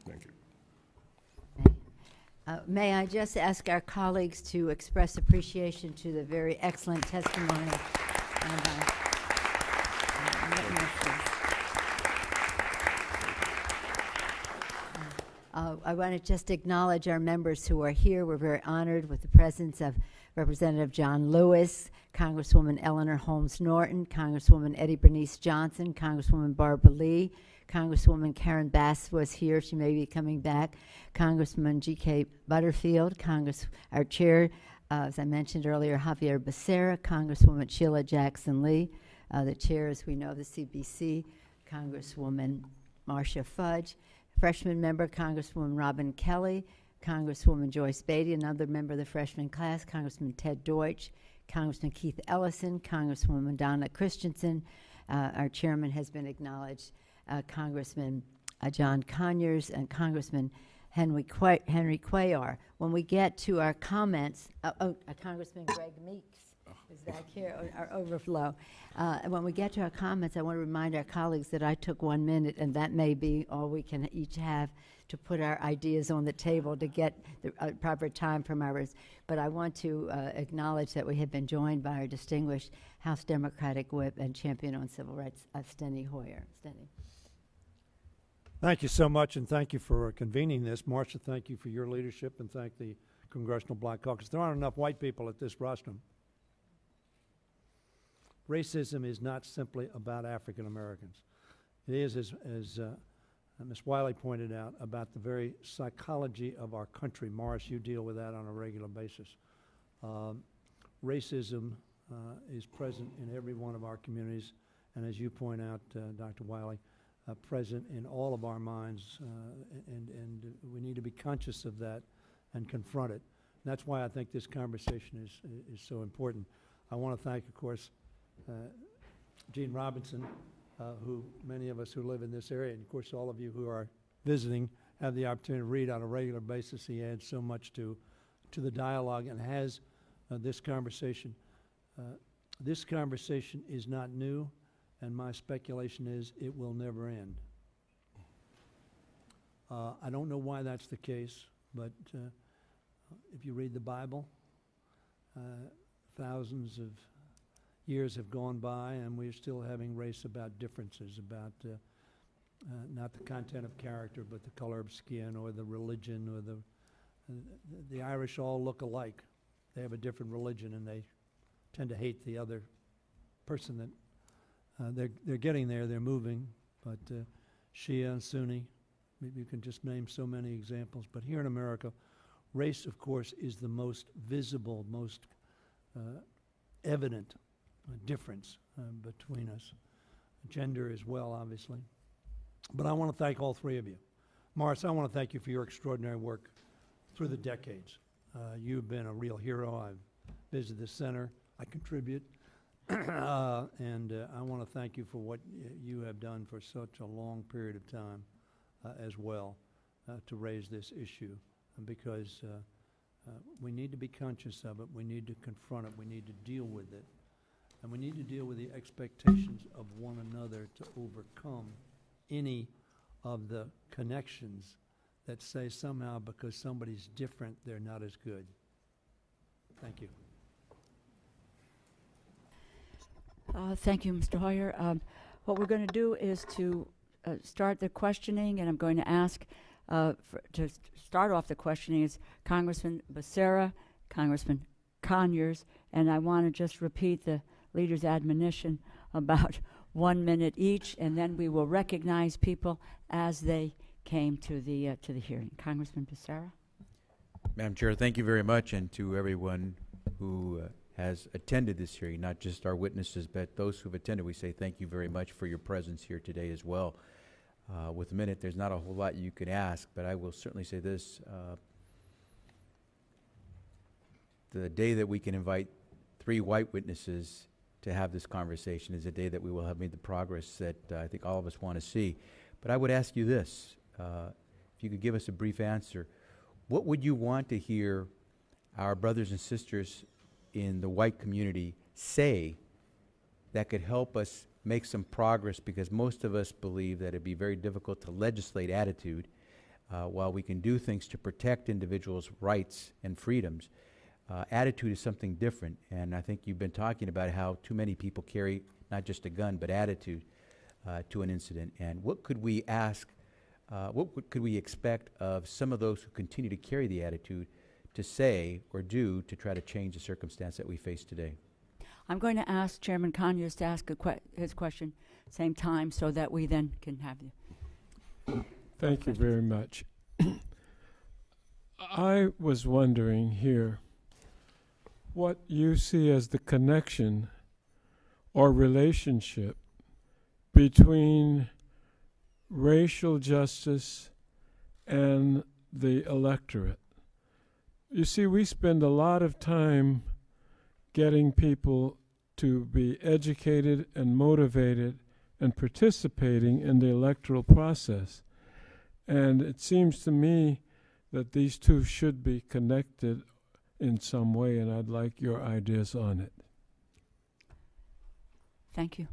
Thank you. May I just ask our colleagues to express appreciation to the very excellent testimony of I want to just acknowledge our members who are here. We're very honored with the presence of Representative John Lewis, Congresswoman Eleanor Holmes Norton, Congresswoman Eddie Bernice Johnson, Congresswoman Barbara Lee, Congresswoman Karen Bass was here. She may be coming back. Congressman G.K. Butterfield, our chair, as I mentioned earlier, Javier Becerra, Congresswoman Sheila Jackson Lee, the chair, as we know, of the CBC, Congresswoman Marcia Fudge, freshman member Congresswoman Robin Kelly, Congresswoman Joyce Beatty, another member of the freshman class, Congressman Ted Deutsch, Congressman Keith Ellison, Congresswoman Donna Christensen. Our chairman has been acknowledged, Congressman John Conyers, and Congressman Henry Cuellar. When we get to our comments, Congressman Greg Meeks is back here, our overflow. When we get to our comments, I want to remind our colleagues that I took 1 minute, and that may be all we can each have to put our ideas on the table to get the proper time from ours. But I want to acknowledge that we have been joined by our distinguished House Democratic Whip and champion on civil rights, Steny Hoyer. Steny. Thank you so much, and thank you for convening this. Marcia, thank you for your leadership, and thank the Congressional Black Caucus. There aren't enough white people at this rostrum. Racism is not simply about African Americans. It is, as Ms. Wiley pointed out, about the very psychology of our country. Morris, you deal with that on a regular basis. Racism is present in every one of our communities, and as you point out, Dr. Wiley, present in all of our minds, and we need to be conscious of that and confront it. And that's why I think this conversation is so important. I want to thank, of course, Gene Robinson, who many of us who live in this area, and of course all of you who are visiting, have the opportunity to read on a regular basis. He adds so much to the dialogue and has this conversation. This conversation is not new, and my speculation is it will never end. I don't know why that's the case, but if you read the Bible, thousands of years have gone by, and we're still having race about differences, about not the content of character, but the color of skin or the religion, or the Irish all look alike. They have a different religion, and they tend to hate the other person that they're getting there. They're moving, but Shia and Sunni, maybe you can just name so many examples. But here in America, race, of course, is the most visible, most evident difference between us. gender as well, obviously. But I want to thank all three of you. Morris, I want to thank you for your extraordinary work through the decades. You've been a real hero. I've visited the center. I contribute. And I want to thank you for what you have done for such a long period of time as well to raise this issue, because we need to be conscious of it. We need to confront it. We need to deal with it. And we need to deal with the expectations of one another to overcome any of the connections that say somehow because somebody's different, they're not as good. Thank you. Thank you, Mr. Hoyer. What we're going to do is to start the questioning, and I'm going to ask to start off the questioning is Congressman Becerra, Congressman Conyers, and I want to just repeat the leader's admonition about 1 minute each, and then we will recognize people as they came to the hearing. Congressman Becerra. Madam Chair, thank you very much, and to everyone who has attended this hearing, not just our witnesses, but those who've attended, we say thank you very much for your presence here today as well. With a minute, there's not a whole lot you can ask, but I will certainly say this. The day that we can invite 3 white witnesses to have this conversation is a day that we will have made the progress that I think all of us want to see. But I would ask you this, if you could give us a brief answer, what would you want to hear our brothers and sisters in the white community say that could help us make some progress, because most of us believe that it'd be very difficult to legislate attitude while we can do things to protect individuals' rights and freedoms. Attitude is something different, and I think you've been talking about how too many people carry not just a gun but attitude to an incident. And what could we ask, could we expect of some of those who continue to carry the attitude to say or do to try to change the circumstance that we face today? I'm going to ask Chairman Conyers to ask his question same time so that we then can have you. Thank you very much. I was wondering here what you see as the connection or relationship between racial justice and the electorate. You see, we spend a lot of time getting people to be educated and motivated and participating in the electoral process. And it seems to me that these two should be connected in some way, and I'd like your ideas on it. Thank you.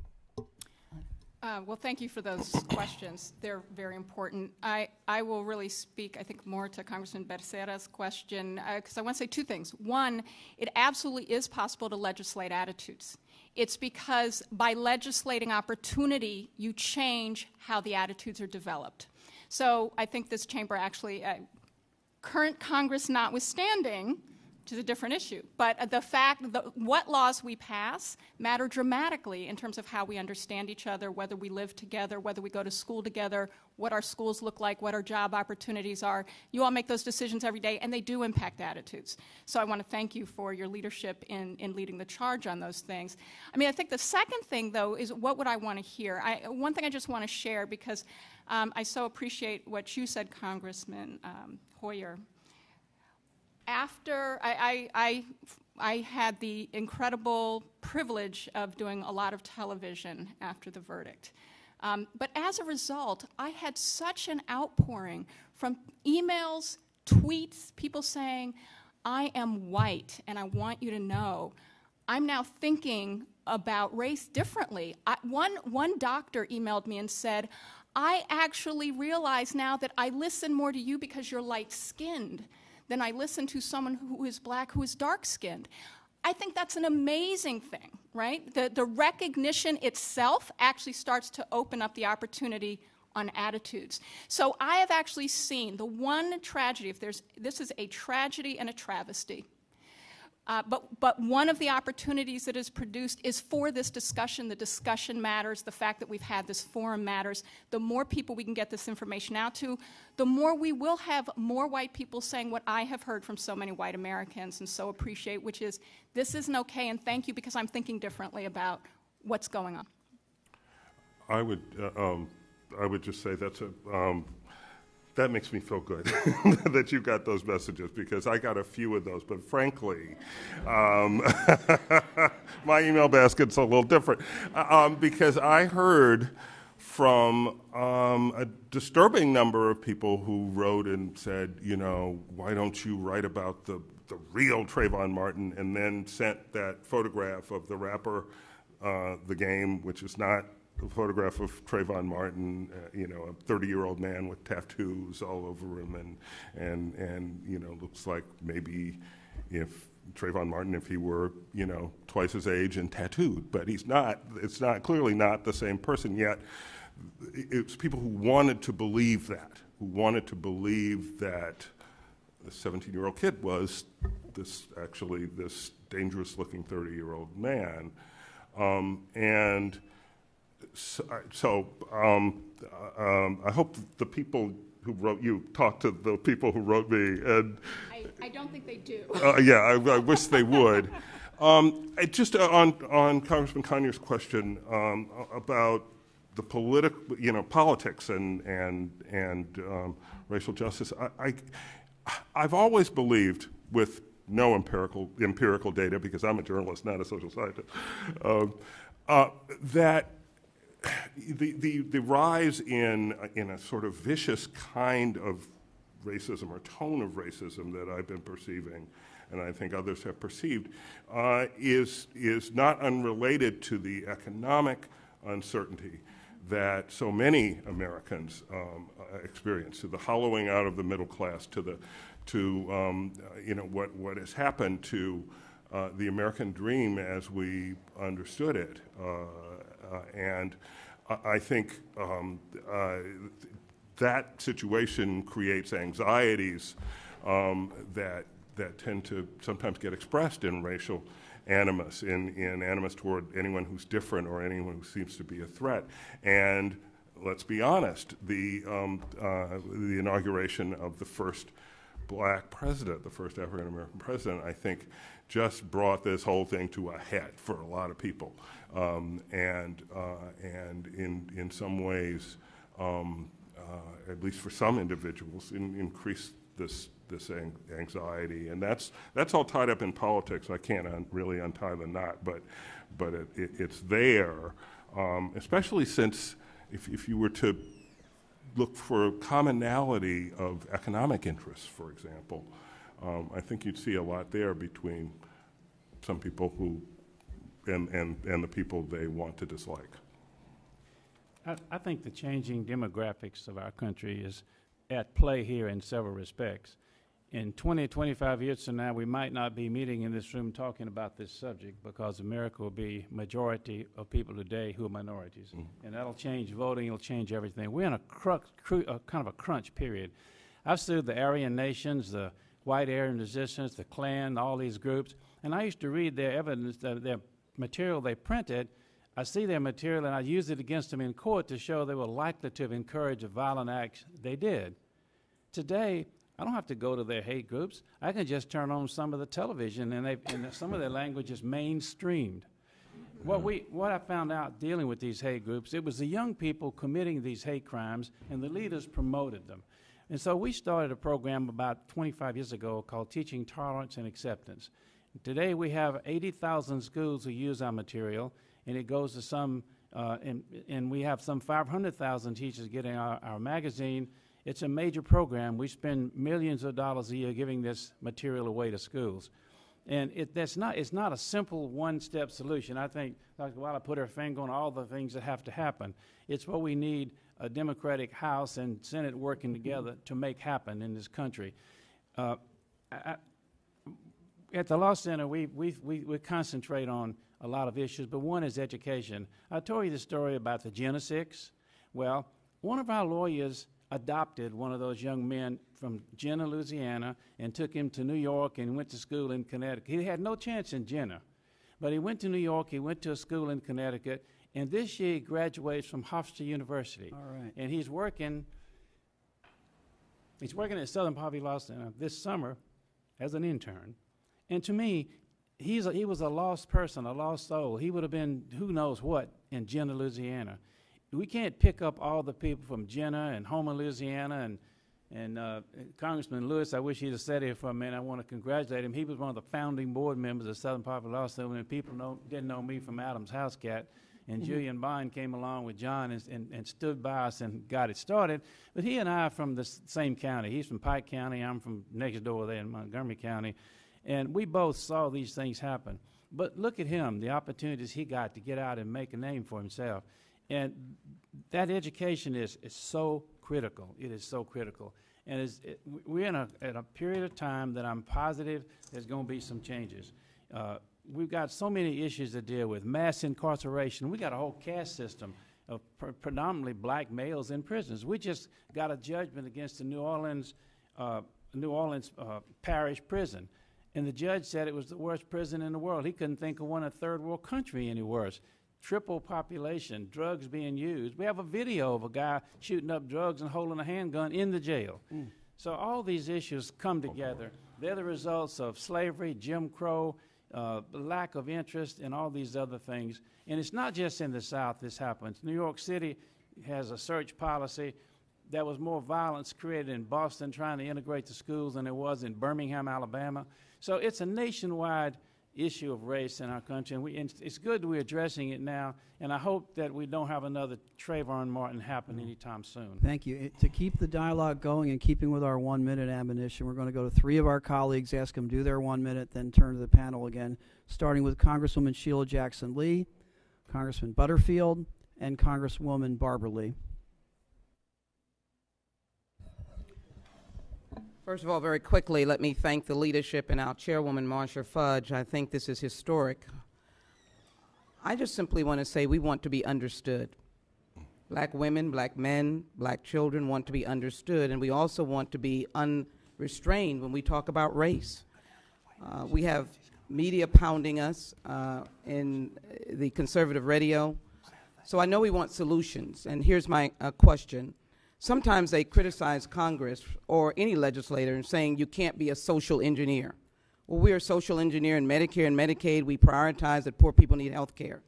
Well, thank you for those questions. They're very important. I will really speak, I think, more to Congressman Becerra's question, because I want to say 2 things. One, it absolutely is possible to legislate attitudes. It's because by legislating opportunity, you change how the attitudes are developed. So I think this chamber actually, current Congress notwithstanding, which is a different issue. But the fact that what laws we pass matter dramatically in terms of how we understand each other, whether we live together, whether we go to school together, what our schools look like, what our job opportunities are. You all make those decisions every day, and they do impact attitudes. So I want to thank you for your leadership in leading the charge on those things. I mean, I think the second thing, though, is what would I want to hear? One thing I just want to share, because I so appreciate what you said, Congressman Hoyer. After I had the incredible privilege of doing a lot of television after the verdict. But as a result, I had such an outpouring from emails, tweets, people saying, I am white, and I want you to know I'm now thinking about race differently. One doctor emailed me and said, I actually realize now that I listen more to you because you're light-skinned than I listen to someone who is black, who is dark-skinned. I think that's an amazing thing, right? The recognition itself actually starts to open up the opportunity on attitudes. So I have actually seen the one tragedy, this is a tragedy and a travesty, but one of the opportunities that is produced is for this discussion. The discussion matters. The fact that we've had this forum matters. The more people we can get this information out to, the more we will have more white people saying what I have heard from so many white Americans and so appreciate, which is, this isn't okay, and thank you because I'm thinking differently about what's going on. I would just say that makes me feel good that you got those messages, because I got a few of those. But frankly, my email basket's a little different because I heard from a disturbing number of people who wrote and said, why don't you write about the real Trayvon Martin, and then sent that photograph of the rapper, The Game, which is not a photograph of Trayvon Martin, a 30-year-old man with tattoos all over him, and looks like maybe if Trayvon Martin, if he were, twice his age and tattooed, but he's not. It's clearly not the same person yet. It's people who wanted to believe that, the 17-year-old kid was this dangerous-looking 30-year-old man, and so I hope the people who wrote you talk to the people who wrote me, and I don't think they do. I wish they would. Just on Congressman Conyers' question about the politics and racial justice, I've always believed, with no empirical data, because I'm a journalist, not a social scientist, that the rise in a sort of vicious kind of racism or tone of racism that I've been perceiving, and I think others have perceived, is not unrelated to the economic uncertainty that so many Americans experience, to the hollowing out of the middle class, to what has happened to the American dream as we understood it, and I think that situation creates anxieties that tend to sometimes get expressed in racial animus, in animus toward anyone who's different or anyone who seems to be a threat. And let's be honest, the inauguration of the first black president, the first African-American president, I think just brought this whole thing to a head for a lot of people, and in some ways, at least for some individuals, increased this anxiety, and that's all tied up in politics. I can't really untie the knot, but it's there, especially since if you were to look for a commonality of economic interests, for example, I think you'd see a lot there between some people who and the people they want to dislike. I think the changing demographics of our country is at play here in several respects. In 20, 25 years from now, we might not be meeting in this room talking about this subject, because America will be majority of people today who are minorities. Mm-hmm. And that'll change voting, it'll change everything. We're in a kind of a crunch period. I've studied the Aryan nations, the white Aryan resistance, the Klan, all these groups, and I used to read their evidence, their material they printed. I see their material and I use it against them in court to show they were likely to have encouraged a violent acts they did. Today, I don't have to go to their hate groups. I can just turn on some of the television, and some of their language is mainstreamed. What I found out dealing with these hate groups, it was the young people committing these hate crimes, and the leaders promoted them. And so we started a program about 25 years ago called Teaching Tolerance and Acceptance. Today we have 80,000 schools who use our material, and it goes to some, and we have some 500,000 teachers getting our magazine. It's a major program. We spend millions of dollars a year giving this material away to schools. And it's not a simple one-step solution. I think Dr. Wiley put her finger on all the things that have to happen. It's what we need a Democratic House and Senate working together to make happen in this country. At the Law Center, we concentrate on a lot of issues, but one is education. I told you the story about the Genesix. Well, one of our lawyers adopted one of those young men from Jenner, Louisiana, and took him to New York and went to school in Connecticut. He had no chance in Jenner, but he went to New York, he went to a school in Connecticut, and this year he graduates from Hofstra University. All right. And he's working at Southern Poverty Law Center this summer as an intern. And to me, he was a lost person, a lost soul. He would have been who knows what in Jenner, Louisiana. we can't pick up all the people from Jenna and Homer, Louisiana, and Congressman Lewis. I wish he'd have sat here for a minute. I want to congratulate him. He was one of the founding board members of Southern Poverty Law Center, and people didn't know me from Adam's House Cat. And Julian Bond came along with John and stood by us and got it started. But he and I are from the same county. He's from Pike County. I'm from next door there in Montgomery County. And we both saw these things happen. But look at him, the opportunities he got to get out and make a name for himself. And that education is so critical. It is so critical. And we're in a period of time that I'm positive there's going to be some changes. We've got so many issues to deal with. Mass incarceration. We got a whole caste system of predominantly black males in prisons. We just got a judgment against the New Orleans parish prison. And the judge said it was the worst prison in the world. He couldn't think of one in a third world country any worse. Triple population, drugs being used. We have a video of a guy shooting up drugs and holding a handgun in the jail. So all these issues come together. They're the results of slavery, Jim Crow, lack of interest, and all these other things. And it's not just in the South this happens. New York City has a search policy. There was more violence created in Boston trying to integrate the schools than there was in Birmingham, Alabama. So it's a nationwide issue of race in our country, and it's good that we're addressing it now, and I hope that we don't have another Trayvon Martin happen anytime soon. Thank you. To keep the dialogue going and keeping with our 1 minute admonition, we're going to go to 3 of our colleagues, ask them to do their 1 minute, then turn to the panel again, starting with Congresswoman Sheila Jackson Lee, Congressman Butterfield, and Congresswoman Barbara Lee. First of all, very quickly, let me thank the leadership and our chairwoman, Marcia Fudge. I think this is historic. I just simply want to say we want to be understood. Black women, black men, black children want to be understood, and we also want to be unrestrained when we talk about race. We have media pounding us in the conservative radio. So I know we want solutions, and here's my question. Sometimes they criticize Congress or any legislator in saying you can't be a social engineer. Well, we're a social engineer in Medicare and Medicaid. We prioritize that poor people need health care.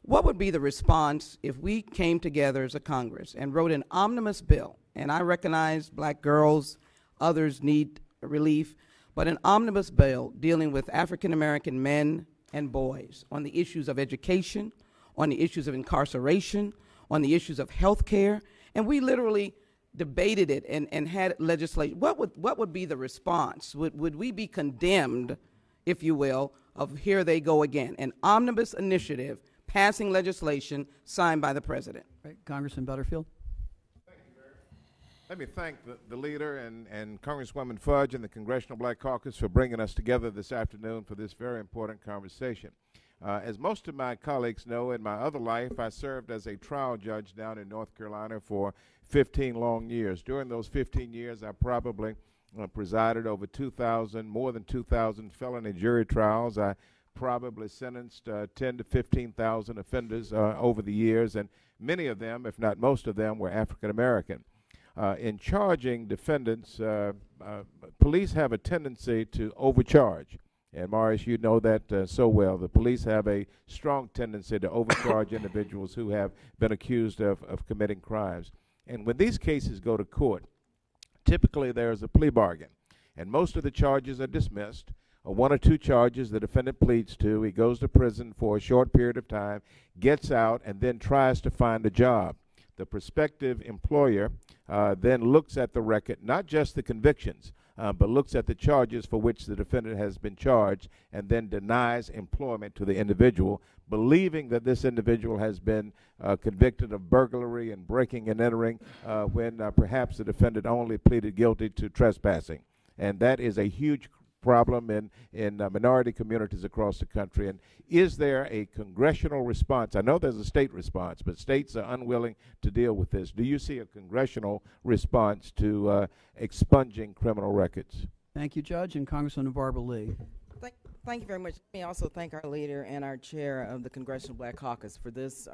What would be the response if we came together as a Congress and wrote an omnibus bill? And I recognize black girls, others need relief, but an omnibus bill dealing with African American men and boys on the issues of education, on the issues of incarceration, on the issues of health care. And we literally debated it and had legislation. What would be the response? Would we be condemned, if you will, of here they go again, an omnibus initiative passing legislation signed by the president? Right. Congressman Butterfield. Thank you, Barry. Let me thank the leader and Congresswoman Fudge and the Congressional Black Caucus for bringing us together this afternoon for this very important conversation. As most of my colleagues know, in my other life, I served as a trial judge down in North Carolina for 15 long years. During those 15 years, I probably presided over more than 2,000 felony jury trials. I probably sentenced 10 to 15,000 offenders over the years, and many of them, if not most of them, were African American. In charging defendants, police have a tendency to overcharge. And Morris, you know that so well. The police have a strong tendency to overcharge individuals who have been accused of committing crimes. And when these cases go to court, typically there's a plea bargain. And most of the charges are dismissed. 1 or 2 charges the defendant pleads to. He goes to prison for a short period of time, gets out, and then tries to find a job. The prospective employer then looks at the record, not just the convictions, but looks at the charges for which the defendant has been charged and then denies employment to the individual, believing that this individual has been convicted of burglary and breaking and entering when perhaps the defendant only pleaded guilty to trespassing. And that is a huge problem in minority communities across the country. And is there a congressional response? I know there's a state response, but states are unwilling to deal with this. Do you see a congressional response to expunging criminal records? Thank you, Judge, and Congresswoman Barbara Lee. Thank you very much. Let me also thank our leader and our chair of the Congressional Black Caucus for this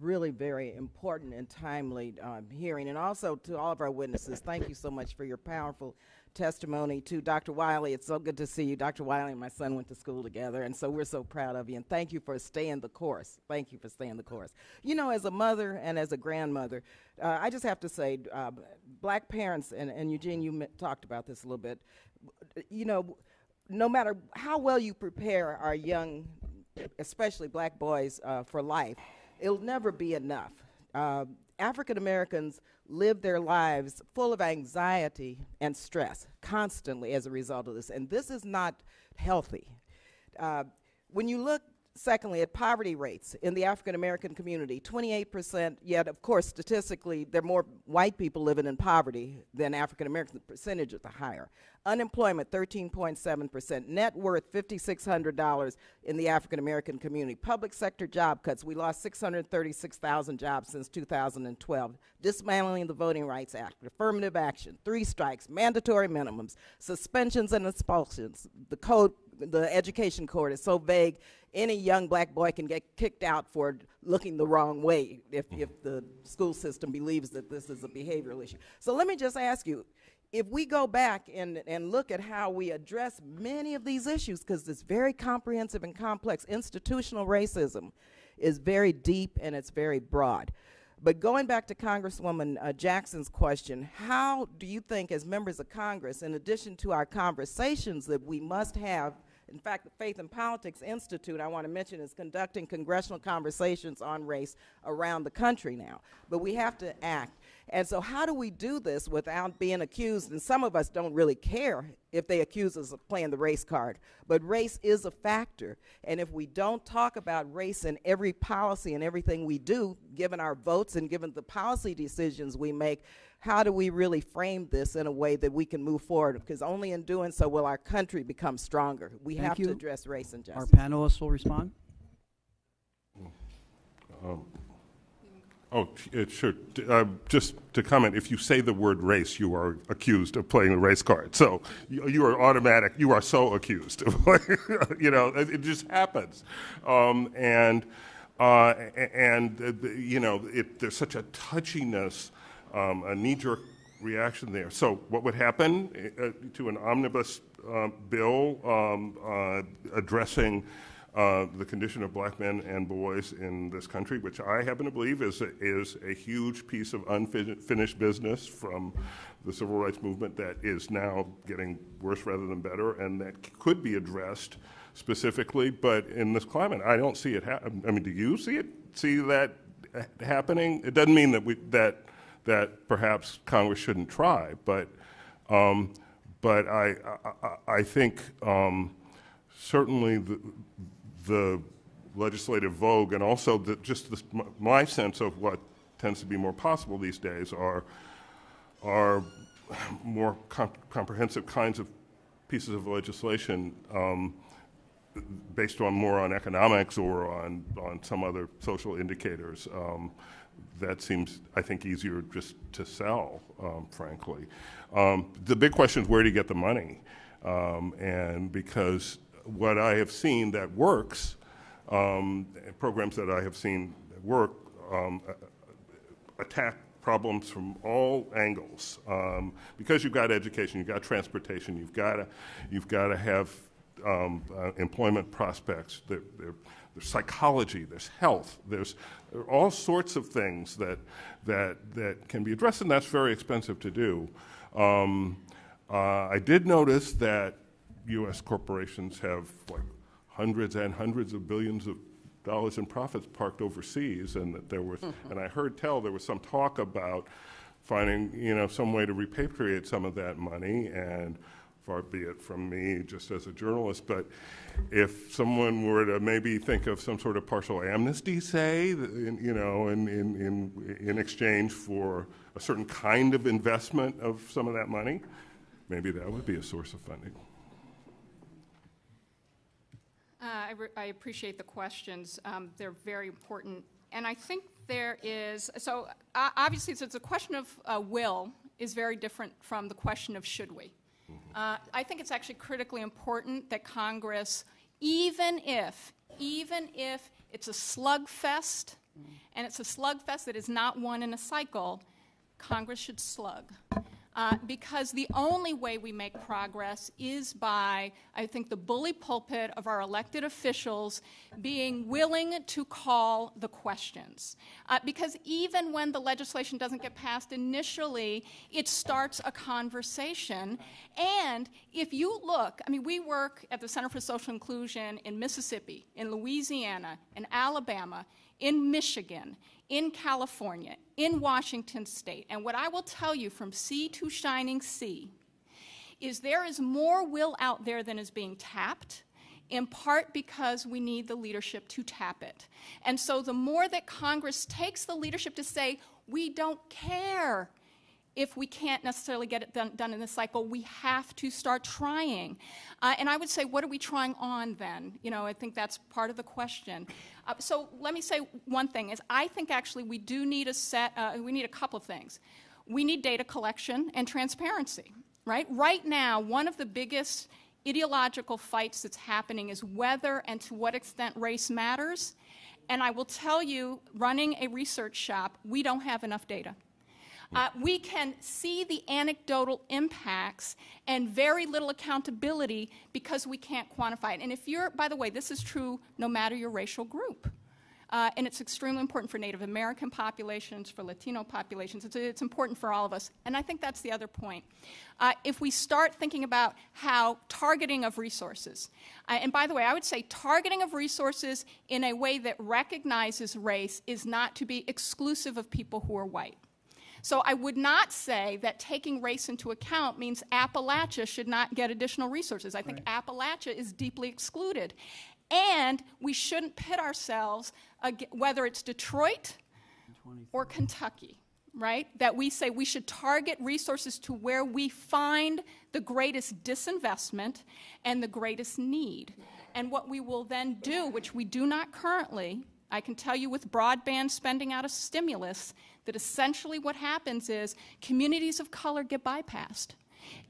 really very important and timely hearing. And also to all of our witnesses, thank you so much for your powerful testimony. To Dr. Wiley, it's so good to see you. Dr. Wiley and my son went to school together, and so we're so proud of you. And thank you for staying the course. Thank you for staying the course. You know, as a mother and as a grandmother, I just have to say, black parents, and Eugene, you talked about this a little bit, you know, no matter how well you prepare our young, especially black boys, for life, it'll never be enough. African Americans live their lives full of anxiety and stress constantly as a result of this, and this is not healthy. When you look, secondly, at poverty rates in the African American community, 28%, yet of course statistically there are more white people living in poverty than African Americans, the percentage is higher. Unemployment, 13.7%. Net worth, $5,600 in the African American community. Public sector job cuts, we lost 636,000 jobs since 2012. Dismantling the Voting Rights Act, affirmative action, 3 strikes, mandatory minimums, suspensions and expulsions. The education code is so vague, any young black boy can get kicked out for looking the wrong way if the school system believes that this is a behavioral issue. So let me just ask you, if we go back and look at how we address many of these issues, because it's very comprehensive and complex, institutional racism is very deep and it's very broad. But going back to Congresswoman Jackson's question, how do you think as members of Congress, in addition to our conversations that we must have, in fact, the Faith and Politics Institute, I want to mention, is conducting congressional conversations on race around the country now. But we have to act. And so how do we do this without being accused, and some of us don't really care if they accuse us of playing the race card, but race is a factor. And if we don't talk about race in every policy and everything we do, given our votes and given the policy decisions we make, how do we really frame this in a way that we can move forward? Because only in doing so will our country become stronger. We have to address race and justice. Our panelists will respond. Sure. Just to comment, if you say the word race, you are accused of playing the race card. So you are automatic. You are so accused. You know, it just happens. You know, there's such a touchiness, a knee-jerk reaction there. So what would happen to an omnibus bill addressing the condition of black men and boys in this country, which I happen to believe is a huge piece of unfinished business from the civil rights movement that is now getting worse rather than better, and that could be addressed specifically. But in this climate, I don't see it happen. I mean, do you see that happening? It doesn't mean that perhaps Congress shouldn't try, but I think certainly the legislative vogue and also my sense of what tends to be more possible these days are more comprehensive kinds of pieces of legislation based more on economics or on some other social indicators. That seems, I think, easier just to sell, frankly. The big question is, where do you get the money? And because what I have seen that works, programs that I have seen that work, attack problems from all angles. Because you've got education, you've got transportation, you've got to have employment prospects. There's psychology, there's health, there are all sorts of things that can be addressed, and that's very expensive to do. I did notice that U.S. corporations have like hundreds and hundreds of billions of dollars in profits parked overseas, and that there was, and I heard there was some talk about finding, some way to repatriate some of that money, and far be it from me just as a journalist, but if someone were to maybe think of some sort of partial amnesty, say, in exchange for a certain kind of investment of some of that money, maybe that would be a source of funding. I appreciate the questions. They're very important. And I think there is, so obviously it's a question of will is very different from the question of should we. I think it's actually critically important that Congress, even if it's a slugfest and it's a slugfest that is not won in a cycle, Congress should slug. Because the only way we make progress is by, I think, the bully pulpit of our elected officials being willing to call the questions. Because even when the legislation doesn't get passed initially, it starts a conversation. And if you look, I mean, we work at the Center for Social Inclusion in Mississippi, in Louisiana, in Alabama, in Michigan, in California, in Washington State. And what I will tell you from sea to shining sea is there is more will out there than is being tapped, in part because we need the leadership to tap it. And so the more that Congress takes the leadership to say, we don't care if we can't necessarily get it done in this cycle, we have to start trying. And I would say, what are we trying on then? You know, I think that's part of the question. So let me say one thing is I think actually we do need we need a couple of things. We need data collection and transparency, right? Right now, one of the biggest ideological fights that's happening is whether and to what extent race matters. And I will tell you, running a research shop, we don't have enough data. We can see the anecdotal impacts and very little accountability because we can't quantify it. And if you're, by the way, this is true no matter your racial group. And it's extremely important for Native American populations, for Latino populations. It's important for all of us. And I think that's the other point. If we start thinking about how targeting of resources, and by the way, I would say targeting of resources in a way that recognizes race is not to be exclusive of people who are white. So I would not say that taking race into account means Appalachia should not get additional resources. I think Appalachia is deeply excluded. And we shouldn't pit ourselves, whether it's Detroit or Kentucky, right? That we say we should target resources to where we find the greatest disinvestment and the greatest need. And what we will then do, which we do not currently, I can tell you with broadband spending out of stimulus, that essentially what happens is communities of color get bypassed.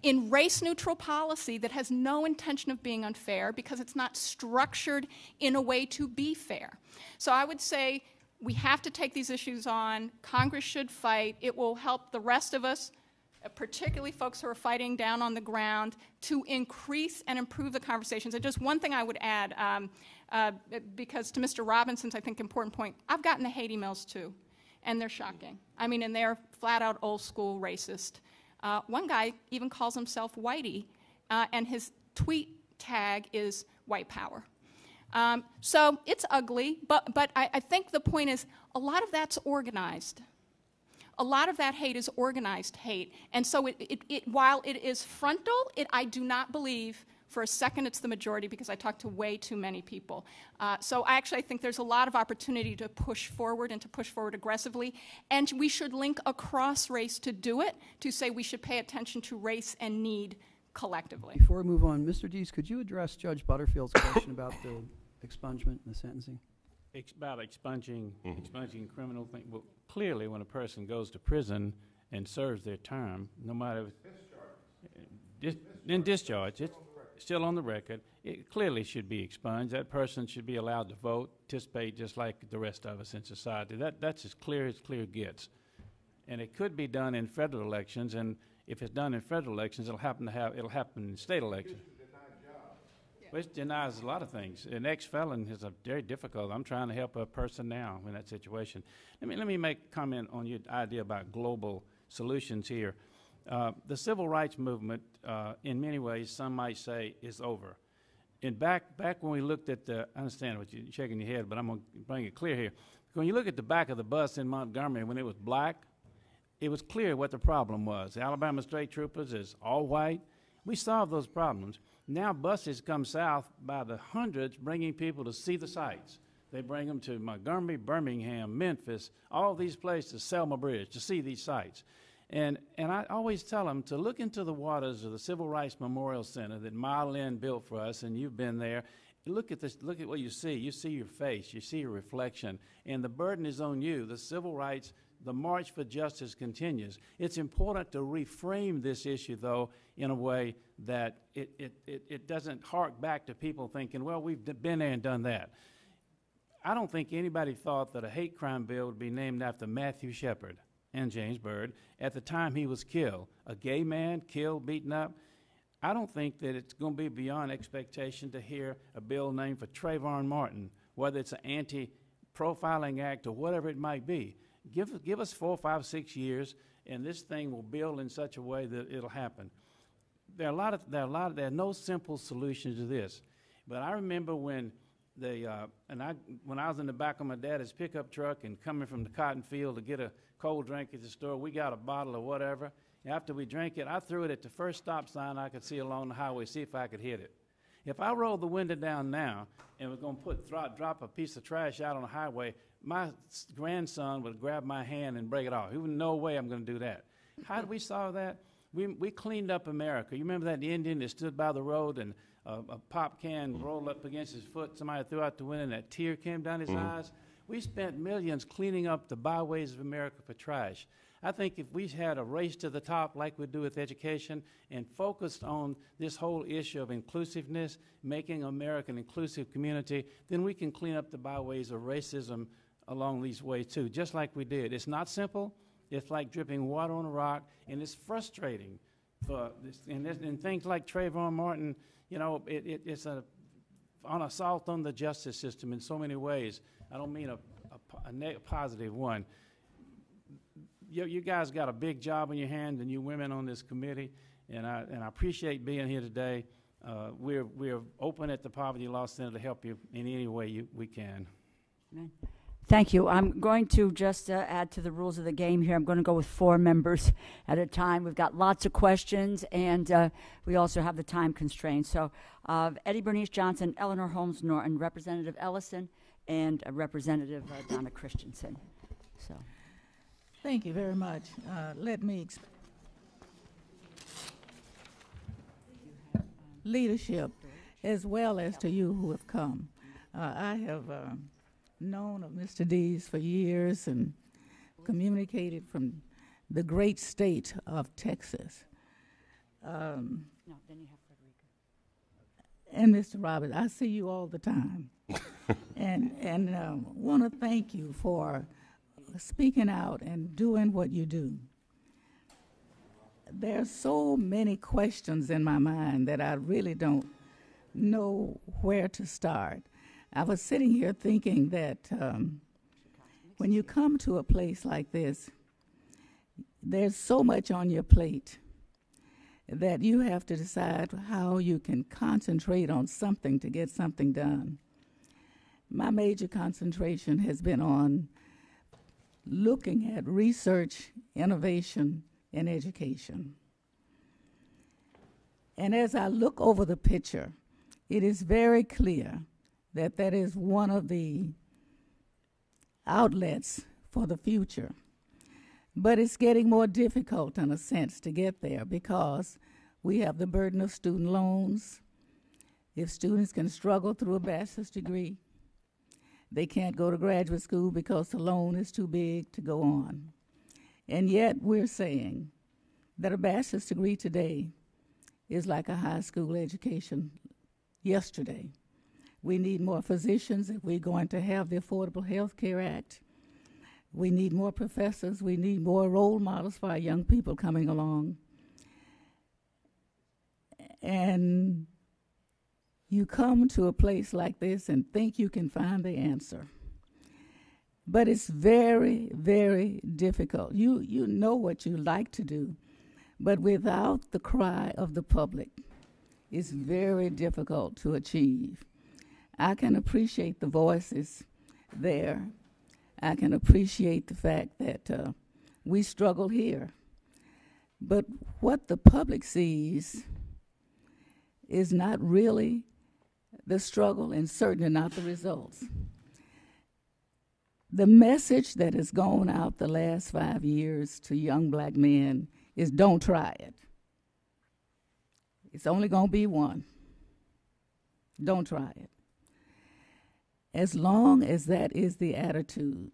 In race-neutral policy that has no intention of being unfair because it's not structured in a way to be fair. So I would say we have to take these issues on. Congress should fight. It will help the rest of us, particularly folks who are fighting down on the ground, to increase and improve the conversations. And just one thing I would add, because to Mr. Robinson's, I think, important point, I've gotten the hate emails too, and they're shocking. I mean, and they're flat-out old-school racist. One guy even calls himself Whitey, and his tweet tag is white power. So it's ugly, but I think the point is a lot of that's organized. A lot of that hate is organized hate. And so while it is frontal, I do not believe for a second it's the majority because I talk to way too many people. So I actually think there's a lot of opportunity to push forward and to push forward aggressively. And we should link across race to do it, to say we should pay attention to race and need collectively. Before we move on, Mr. Deese, could you address Judge Butterfield's question about the expungement and the sentencing? About expunging criminal things. Well, clearly, when a person goes to prison and serves their term, no matter discharge, it's still on the record. It clearly should be expunged. That person should be allowed to vote, participate, just like the rest of us in society. That's as clear gets. And it could be done in federal elections. And if it's done in federal elections, it'll happen in state elections. Which denies a lot of things. An ex-felon is very difficult. I'm trying to help a person now in that situation. Let me make a comment on your idea about global solutions here. The civil rights movement, in many ways, some might say, is over. And back when we looked at I understand what you're shaking your head, but I'm going to bring it clear here. When you look at the back of the bus in Montgomery when it was black, it was clear what the problem was. The Alabama State Troopers is all white. We solved those problems. Now buses come south by the hundreds bringing people to see the sights. They bring them to Montgomery, Birmingham, Memphis, all these places, Selma Bridge, to see these sites. And I always tell them to look into the waters of the Civil Rights Memorial Center that Ma Lin built for us, and you've been there. Look at this. Look at what you see. You see your face. You see your reflection. And the burden is on you. The civil rights, the march for justice continues. It's important to reframe this issue, though, in a way that it doesn't hark back to people thinking, well, we've been there and done that. I don't think anybody thought that a hate crime bill would be named after Matthew Shepard and James Byrd at the time he was killed. A gay man killed, beaten up. I don't think that it's going to be beyond expectation to hear a bill named for Trayvon Martin, whether it's an anti-profiling act or whatever it might be. Give us 4, 5, 6 years, and this thing will build in such a way that it'll happen. There are no simple solutions to this. But I remember when when I was in the back of my dad's pickup truck and coming from the cotton field to get a cold drink at the store, we got a bottle of whatever. After we drank it, I threw it at the first stop sign I could see along the highway, see if I could hit it. If I rolled the window down now and was going to drop a piece of trash out on the highway, my grandson would grab my hand and break it off. He would no way I'm going to do that. How did we solve that? We cleaned up America. You remember that Indian that stood by the road and a pop can rolled up against his foot, somebody threw out the window and that tear came down his eyes? We spent millions cleaning up the byways of America for trash. I think if we had a race to the top like we do with education and focused on this whole issue of inclusiveness, making America an inclusive community, then we can clean up the byways of racism along these ways too, just like we did. It's not simple. It's like dripping water on a rock, and it's frustrating. And things like Trayvon Martin, you know, it's an assault on the justice system in so many ways. I don't mean a positive one. You guys got a big job in your hand, and you women on this committee, and I appreciate being here today. We're open at the Poverty Law Center to help you in any way we can. Amen. Thank you. I'm going to just add to the rules of the game here. I'm going to go with 4 members at a time. We've got lots of questions, and we also have the time constraints. So Eddie Bernice Johnson, Eleanor Holmes Norton, Representative Ellison, and Representative Donna Christensen. So, thank you very much. Let me leadership, as well as to you who have come. I have known of Mr. Dees for years and communicated from the great state of Texas. no, then you have Frederica. And Mr. Roberts, I see you all the time. and want to thank you for speaking out and doing what you do. There are so many questions in my mind that I really don't know where to start. I was sitting here thinking that when you come to a place like this, there's so much on your plate that you have to decide how you can concentrate on something to get something done. My major concentration has been on looking at research, innovation, and education. And as I look over the picture, it is very clear that that is one of the outlets for the future. But it's getting more difficult in a sense to get there because we have the burden of student loans. If students can struggle through a bachelor's degree, they can't go to graduate school because the loan is too big to go on. And yet we're saying that a bachelor's degree today is like a high school education yesterday. We need more physicians if we're going to have the Affordable Health Care Act. We need more professors. We need more role models for our young people coming along. And you come to a place like this and think you can find the answer. But it's very, very difficult. You know what you like to do, but without the cry of the public, it's very difficult to achieve. I can appreciate the voices there. I can appreciate the fact that we struggle here. But what the public sees is not really the struggle and certainly not the results. The message that has gone out the last 5 years to young black men is don't try it. It's only going to be one. Don't try it. As long as that is the attitude,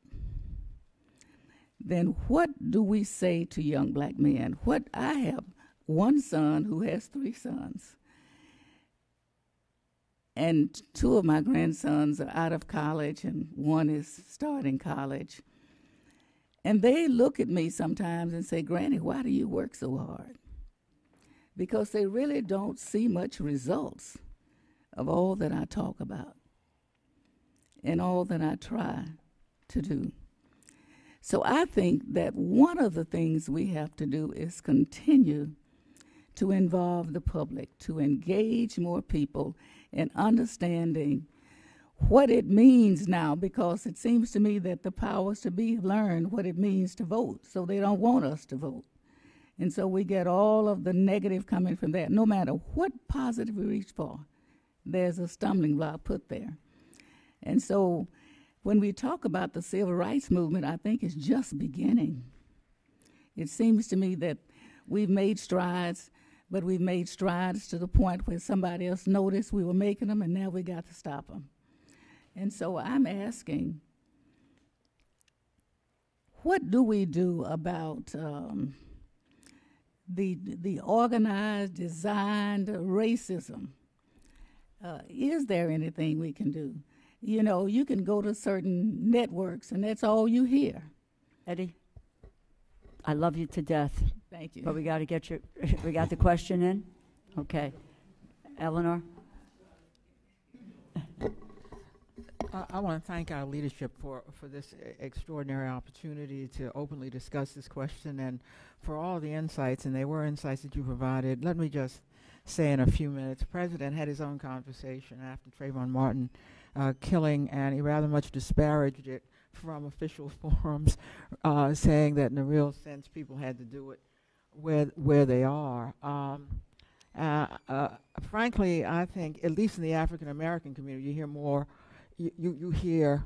then what do we say to young black men? I have one son who has 3 sons. and two of my grandsons are out of college, and one is starting college. And they look at me sometimes and say, Granny, why do you work so hard? Because they really don't see much results of all that I talk about and all that I try to do. So I think that one of the things we have to do is continue to involve the public, to engage more people in understanding what it means now, because it seems to me that the powers to be have learned what it means to vote, so they don't want us to vote. And so we get all of the negative coming from that. No matter what positive we reach for, there's a stumbling block put there. And so when we talk about the civil rights movement, I think it's just beginning. It seems to me that we've made strides, but we've made strides to the point where somebody else noticed we were making them, and now we got to stop them. And so I'm asking, what do we do about the organized, designed racism? Is there anything we can do? You know, you can go to certain networks, and that's all you hear. Eddie, I love you to death. Thank you. But we got to get we got the question in? Okay. Eleanor? I want to thank our leadership for this extraordinary opportunity to openly discuss this question and for all the insights, and they were insights that you provided. Let me just say in a few minutes, the President had his own conversation after Trayvon Martin killing, and he rather much disparaged it from official forums, saying that in a real sense people had to do it where they are. Frankly, I think, at least in the African American community, you hear more. You hear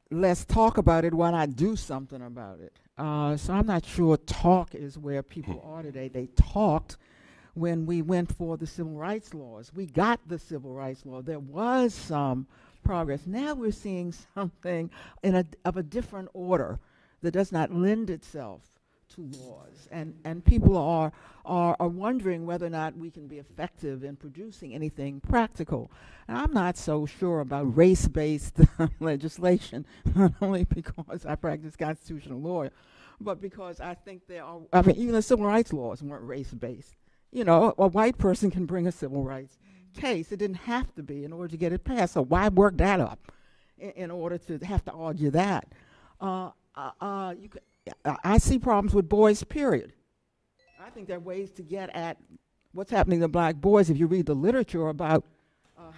less talk about it, why not do something about it? So I'm not sure talk is where people are today. They talked when we went for the civil rights laws. We got the civil rights law. There was some progress. Now we're seeing something of a different order that does not lend itself to laws. And people are wondering whether or not we can be effective in producing anything practical. And I'm not so sure about race-based legislation, not only because I practice constitutional law, but because I think even the civil rights laws weren't race-based. You know, a white person can bring a civil rights case. It didn't have to be in order to get it passed. So why work that up in order to have to argue that? I see problems with boys, period. I think there are ways to get at what's happening to black boys. If you read the literature about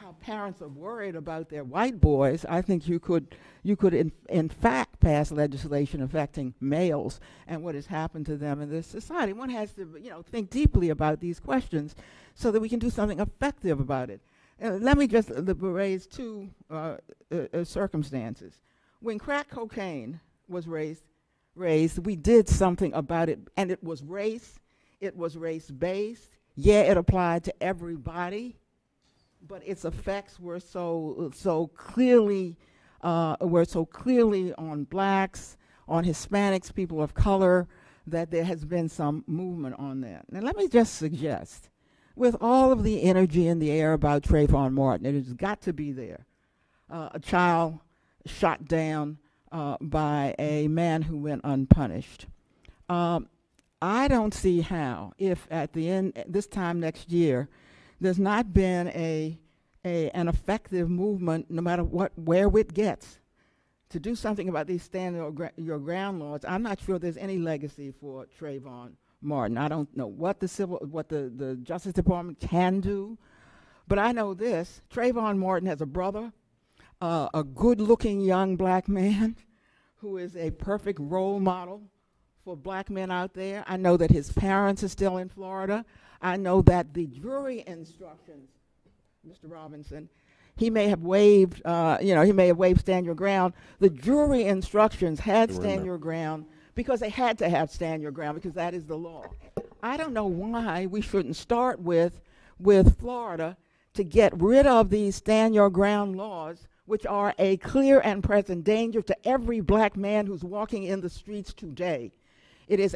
how parents are worried about their white boys, I think you could in fact pass legislation affecting males and what has happened to them in this society. One has to, think deeply about these questions so that we can do something effective about it. Let me just raise two circumstances. When crack cocaine was raised, we did something about it, and it was race-based. Yeah, it applied to everybody, but its effects were so clearly on blacks, on Hispanics, people of color, that there has been some movement on that. Now, let me just suggest, with all of the energy in the air about Trayvon Martin, it has got to be there. A child shot down by a man who went unpunished. I don't see how, if at the end, this time next year, there's not been an effective movement, no matter where it gets, to do something about these stand your ground laws. I'm not sure there's any legacy for Trayvon Martin. I don't know what the Justice Department can do, but I know this: Trayvon Martin has a brother, a good-looking young black man who is a perfect role model for black men out there. I know that his parents are still in Florida. I know that the jury instructions, Mr. Robinson, he may have waived, stand your ground. The jury instructions had stand your ground because they had to have stand your ground because that is the law. I don't know why we shouldn't start with Florida to get rid of these stand your ground laws, which are a clear and present danger to every black man who's walking in the streets today. It is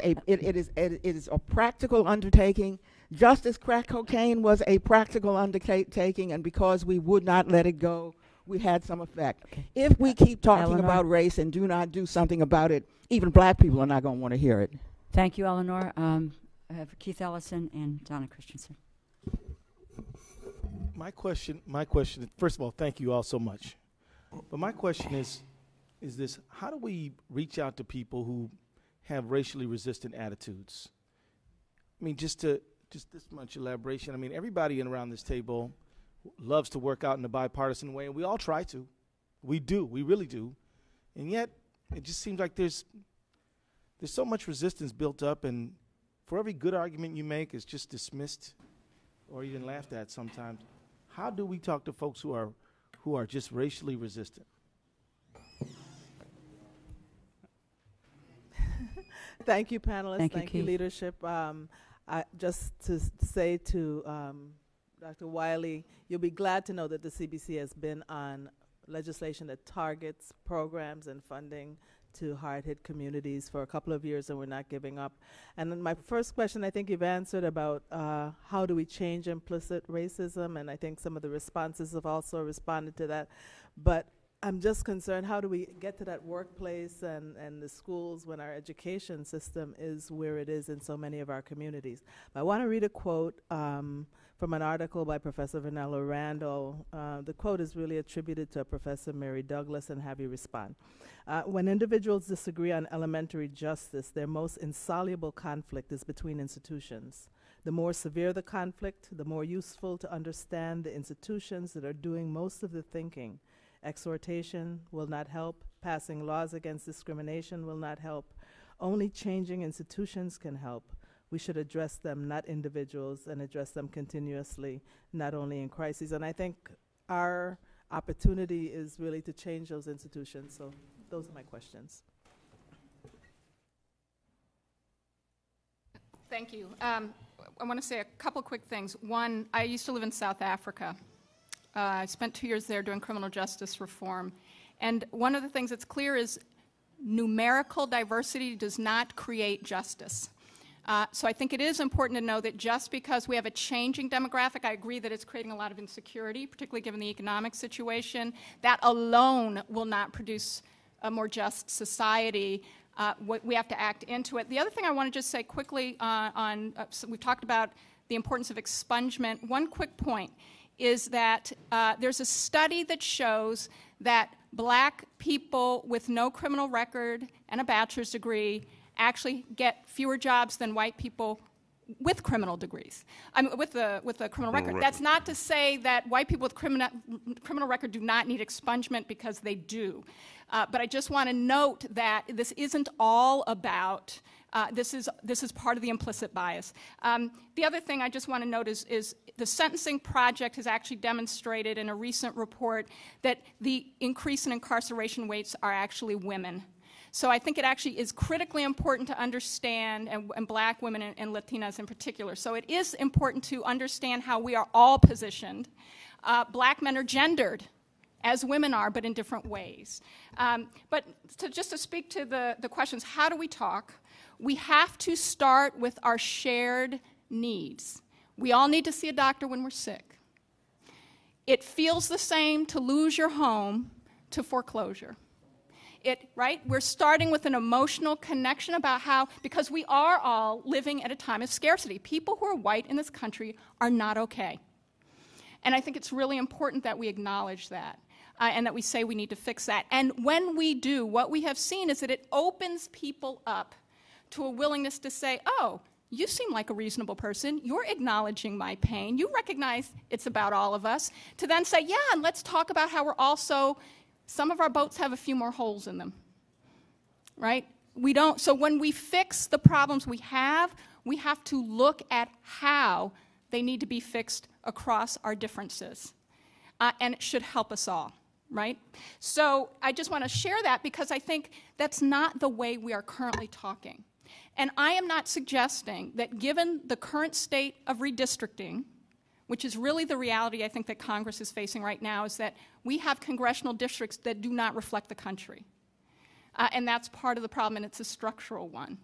a practical undertaking Just as crack cocaine was a practical undertaking, and because we would not let it go, we had some effect. Okay. If we keep talking Eleanor? about race and do not do something about it, even black people are not going to want to hear it. Thank you, Eleanor. I have Keith Ellison and Donna Christensen. My question, first of all, thank you all so much. But my question is this: how do we reach out to people who have racially resistant attitudes? I mean, just this much elaboration. I mean, everybody around this table loves to work out in a bipartisan way, and we all try to. We do, we really do. And yet, it just seems like there's so much resistance built up, and for every good argument you make, it's just dismissed or even laughed at sometimes. How do we talk to folks who are just racially resistant? Thank you, panelists. Thank you, Thank you, Keith. leadership. Just to say to Dr. Wiley, you'll be glad to know that the CBC has been on legislation that targets programs and funding to hard-hit communities for a couple of years, and we're not giving up. And then my first question, I think you've answered about how do we change implicit racism, and I think some of the responses have also responded to that. But I'm just concerned, how do we get to that workplace and the schools when our education system is where it is in so many of our communities? I want to read a quote from an article by Professor Vanilla Randall. The quote is really attributed to Professor Mary Douglas, and have you respond. When individuals disagree on elementary justice, their most insoluble conflict is between institutions. The more severe the conflict, the more useful to understand the institutions that are doing most of the thinking. Exhortation will not help. Passing laws against discrimination will not help. Only changing institutions can help. We should address them, not individuals, and address them continuously, not only in crises. And I think our opportunity is really to change those institutions. So those are my questions. Thank you. I want to say a couple quick things. One, I used to live in South Africa. I spent 2 years there doing criminal justice reform. And one of the things that's clear is numerical diversity does not create justice. So I think it is important to know that just because we have a changing demographic, I agree that it's creating a lot of insecurity, particularly given the economic situation. That alone will not produce a more just society. We have to act into it. The other thing I want to just say quickly so we've talked about the importance of expungement. One quick point is that there's a study that shows that black people with no criminal record and a bachelor's degree actually get fewer jobs than white people with criminal degrees. I mean, with a criminal record. That's not to say that white people with criminal record do not need expungement, because they do. But I just want to note that this isn't all about. This is part of the implicit bias. The other thing I just want to note is the Sentencing Project has actually demonstrated in a recent report that the increase in incarceration rates are actually women. So I think it actually is critically important to understand, and black women and Latinas in particular. So it is important to understand how we are all positioned. Black men are gendered, as women are, but in different ways. But just to speak to the questions, how do we talk? We have to start with our shared needs. We all need to see a doctor when we're sick. It feels the same to lose your home to foreclosure. Right? We're starting with an emotional connection about how, because we are all living at a time of scarcity. People who are white in this country are not okay. And I think it's really important that we acknowledge that. And that we say we need to fix that. And when we do, what we have seen is that it opens people up to a willingness to say, oh, you seem like a reasonable person. You're acknowledging my pain. You recognize it's about all of us. To then say, yeah, and let's talk about how we're also, some of our boats have a few more holes in them, right? We don't, so when we fix the problems we have to look at how they need to be fixed across our differences. And it should help us all. Right? So I just want to share that, because I think that's not the way we are currently talking. And I am not suggesting that, given the current state of redistricting, which is really the reality I think that Congress is facing right now, is that we have congressional districts that do not reflect the country. And that's part of the problem, and it's a structural one.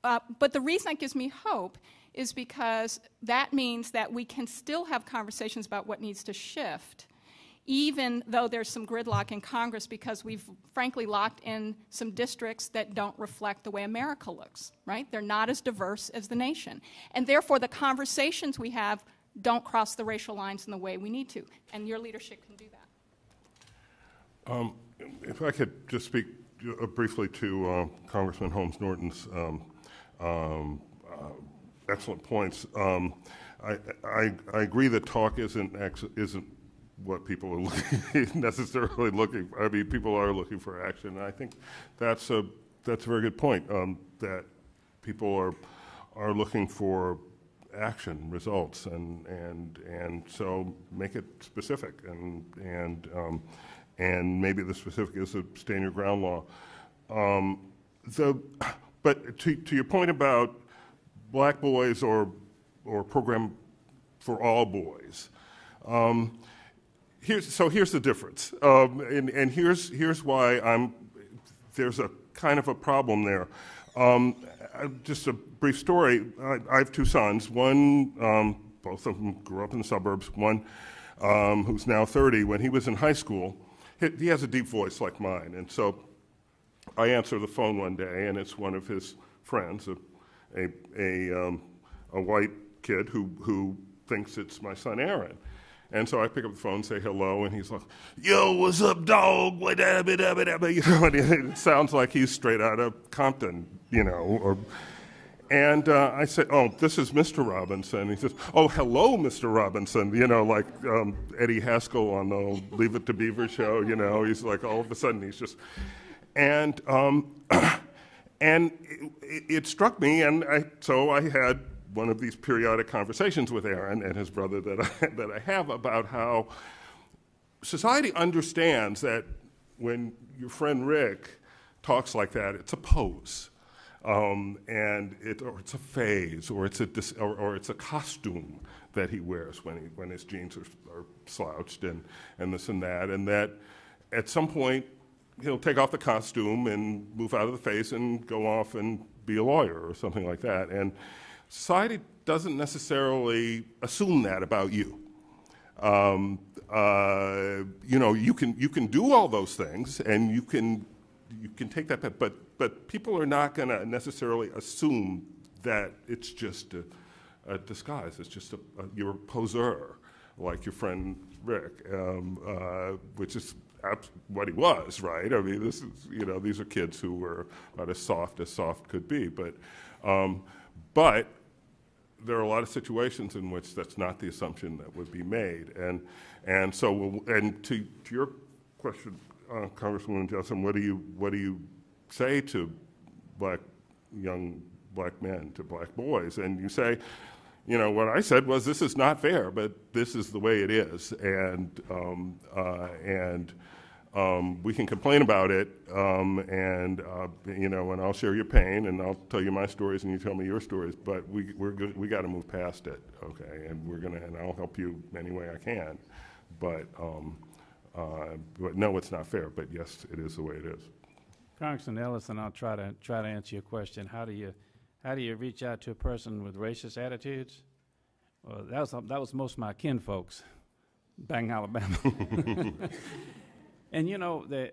But the reason that gives me hope is because that means that we can still have conversations about what needs to shift, even though there's some gridlock in Congress because we've frankly locked in some districts that don't reflect the way America looks, right? They're not as diverse as the nation. And therefore, the conversations we have don't cross the racial lines in the way we need to. And your leadership can do that. If I could just speak briefly to Congressman Holmes Norton's excellent points. I agree that talk isn't what people are necessarily looking for. I mean, people are looking for action, and I think that's a very good point. That people are looking for action, results, and so make it specific, and maybe the specific is a stand your ground law. But to your point about black boys or program for all boys, here's the difference, and here's why there's a kind of a problem there. Just a brief story. I have two sons. One, both of them grew up in the suburbs. One, who's now 30, when he was in high school, he has a deep voice like mine, and so I answer the phone one day, and it's one of his friends, a white kid who thinks it's my son Aaron. And so I pick up the phone, say hello, and he's like, "Yo, what's up, dog?" You know, and it sounds like he's straight out of Compton, you know. And I said, "Oh, this is Mr. Robinson." He says, "Oh, hello, Mr. Robinson." You know, like Eddie Haskell on the Leave It to Beaver show. You know, he's like all of a sudden he's just, and it struck me, and so I had one of these periodic conversations with Aaron and his brother that I have about how society understands that when your friend Rick talks like that, it's a pose, or it's a phase, or it's a costume that he wears when his jeans are slouched and this and that at some point he'll take off the costume and move out of the face and go off and be a lawyer or something like that. And society doesn't necessarily assume that about you. You know, you can do all those things, and you can take that, but people are not going to necessarily assume that it's just a disguise. It's just you're a poseur, like your friend Rick, which is what he was, right? I mean, this is, you know, these are kids who were about as soft could be, but there are a lot of situations in which that's not the assumption that would be made, and so to your question, Congresswoman Jessamine, what do you say to young black men, to black boys? And you say, you know, what I said was, this is not fair, but this is the way it is, and we can complain about it, you know, and I'll share your pain, and I'll tell you my stories, and you tell me your stories. But we got to move past it, okay? And I'll help you any way I can. But no, it's not fair. But yes, it is the way it is. Congressman Ellison, I'll try to answer your question. How do you reach out to a person with racist attitudes? Well, that was most of my kinfolks back in Alabama. And you know, the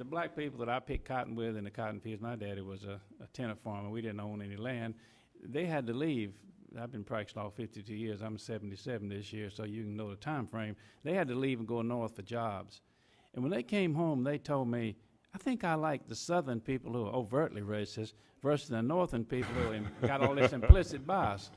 black people that I picked cotton with in the cotton fields, my daddy was a tenant farmer. We didn't own any land. They had to leave. I've been practicing law 52 years. I'm 77 this year, so you can know the time frame. They had to leave and go north for jobs. And when they came home, they told me, I think I like the southern people who are overtly racist versus the northern people who got all this implicit bias.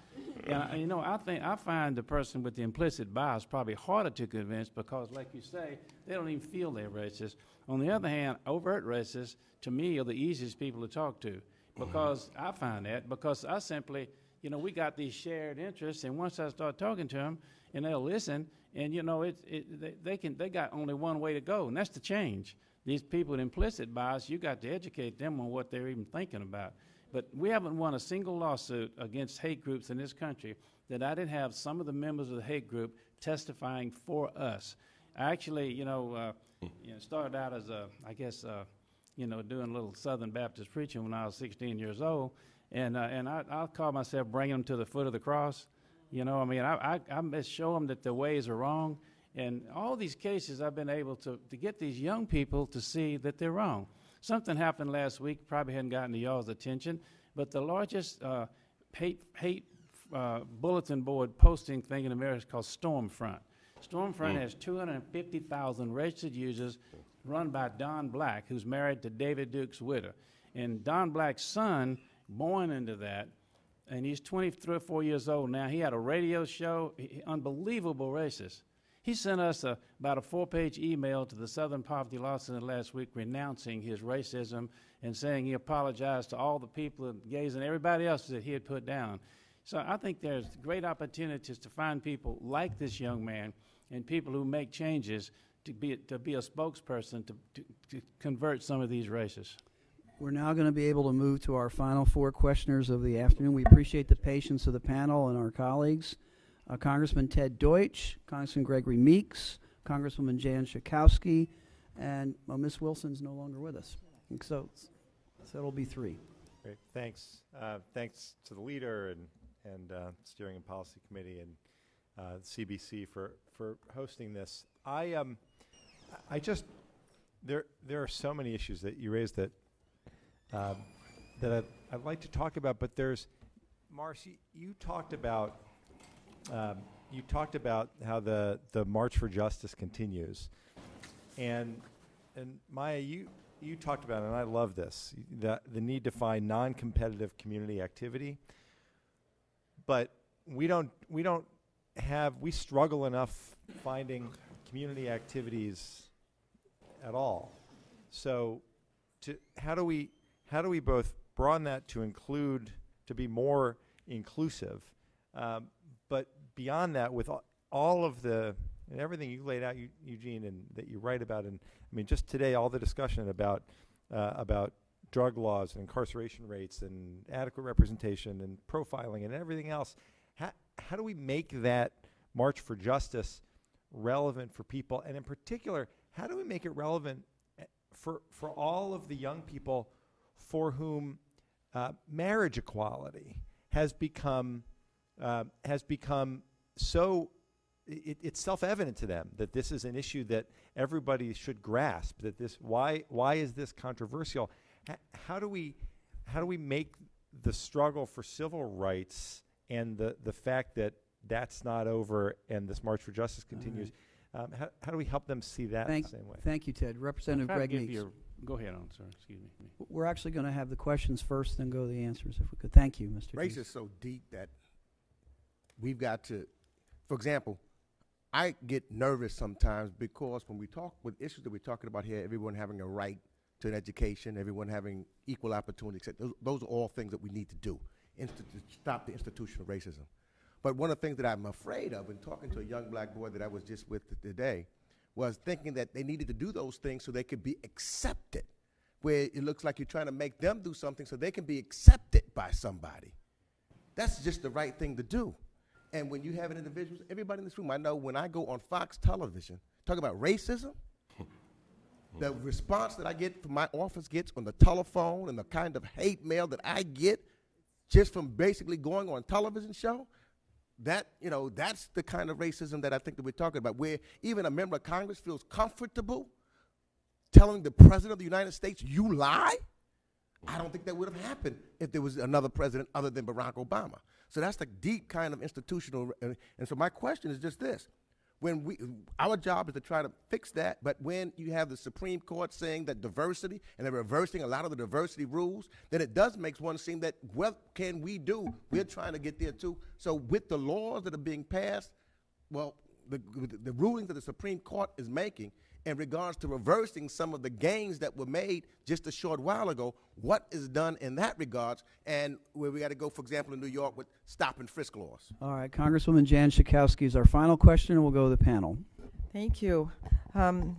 And you know, I find the person with the implicit bias probably harder to convince because, like you say, they don't even feel they're racist. On the other hand, overt racists, to me, are the easiest people to talk to because I find that because I simply, you know, we got these shared interests, and once I start talking to them, and they'll listen, and you know, they got only one way to go, and that's to change. These people with implicit bias, you got to educate them on what they're even thinking about. But we haven't won a single lawsuit against hate groups in this country that I didn't have some of the members of the hate group testifying for us. I actually, started out as I guess, doing a little Southern Baptist preaching when I was 16 years old. And I'll call myself bringing them to the foot of the cross. You know, I mean, I must show them that the ways are wrong. And all these cases, I've been able to get these young people to see that they're wrong. Something happened last week, probably hadn't gotten to y'all's attention, but the largest hate bulletin board posting thing in America is called Stormfront. Stormfront has 250,000 registered users run by Don Black, who's married to David Duke's widow. And Don Black's son, born into that, and he's 23 or 4 years old now. He had a radio show, unbelievable racist. He sent us about a 4-page email to the Southern Poverty Law Center last week renouncing his racism and saying he apologized to all the people, gays, and everybody else that he had put down. So I think there's great opportunities to find people like this young man and people who make changes to be a spokesperson to convert some of these racists. We're now going to be able to move to our final 4 questioners of the afternoon. We appreciate the patience of the panel and our colleagues. Congressman Ted Deutsch, Congressman Gregory Meeks, Congresswoman Jan Schakowsky, and Ms. Wilson's no longer with us. And so it'll be 3. Great, thanks. Thanks to the leader and Steering and Policy Committee and CBC for hosting this. There are so many issues that you raised that I'd like to talk about, but there's, Marcy, you talked about how the March for Justice continues, and Maya, you talked about, and I love this, the need to find non-competitive community activity, but we struggle enough finding community activities at all. So how do we both broaden that to include, to be more inclusive, but beyond that, with all of and everything you laid out, Eugene, and that you write about, and I mean, just today, all the discussion about drug laws and incarceration rates and adequate representation and profiling and everything else, how do we make that March for Justice relevant for people? And in particular, how do we make it relevant for all of the young people for whom marriage equality has become so, it's self-evident to them that this is an issue that everybody should grasp, that why is this controversial? How do we make the struggle for civil rights and the fact that that's not over and this March for Justice continues, how do we help them see that the same way? Thank you, Ted. Representative Greg Meeks. Go ahead on, sir. Excuse me. We're actually going to have the questions first, then go to the answers, if we could. Thank you, Mr. Race Meeks. is so deep that we've got to, for example, I get nervous sometimes because when we talk with issues that we're talking about here, everyone having a right to an education, everyone having equal opportunity, those are all things that we need to do to stop the institutional racism. But one of the things that I'm afraid of in talking to a young black boy that I was just with today was thinking that they needed to do those things so they could be accepted, where it looks like you're trying to make them do something so they can be accepted by somebody. That's just the right thing to do. And when you have an individual, everybody in this room, I know when I go on Fox Television, talk about racism, the response that I get from my office gets on the telephone and the kind of hate mail that I get just from basically going on a television show, that, that's the kind of racism that I think that we're talking about, where even a member of Congress feels comfortable telling the President of the United States, you lie? I don't think that would have happened if there was another president other than Barack Obama. So that's the deep kind of institutional, and so my question is just this. Our job is to try to fix that, but when you have the Supreme Court saying that diversity, and they're reversing a lot of the diversity rules, then it does make one seem that what can we do? We're trying to get there too. So with the laws that are being passed, well, the rulings that the Supreme Court is making in regards to reversing some of the gains that were made just a short while ago, what is done in that regards, and where we got to go, for example, in New York with stop and frisk laws. All right, Congresswoman Jan Schakowsky is our final question, and we'll go to the panel. Thank you.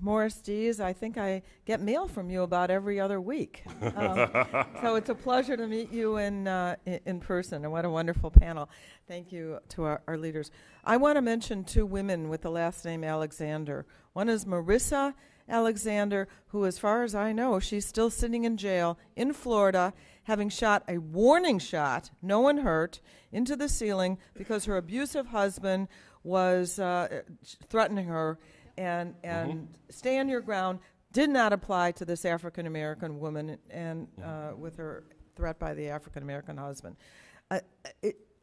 Morris Dees, I think I get mail from you about every other week. So it's a pleasure to meet you in person, and what a wonderful panel. Thank you to our leaders. I want to mention 2 women with the last name Alexander. One is Marissa, Alexander, who, as far as I know, she's still sitting in jail in Florida, having shot a warning shot, no one hurt, into the ceiling because her abusive husband was threatening her, and stand your ground did not apply to this African American woman and with her threat by the African American husband.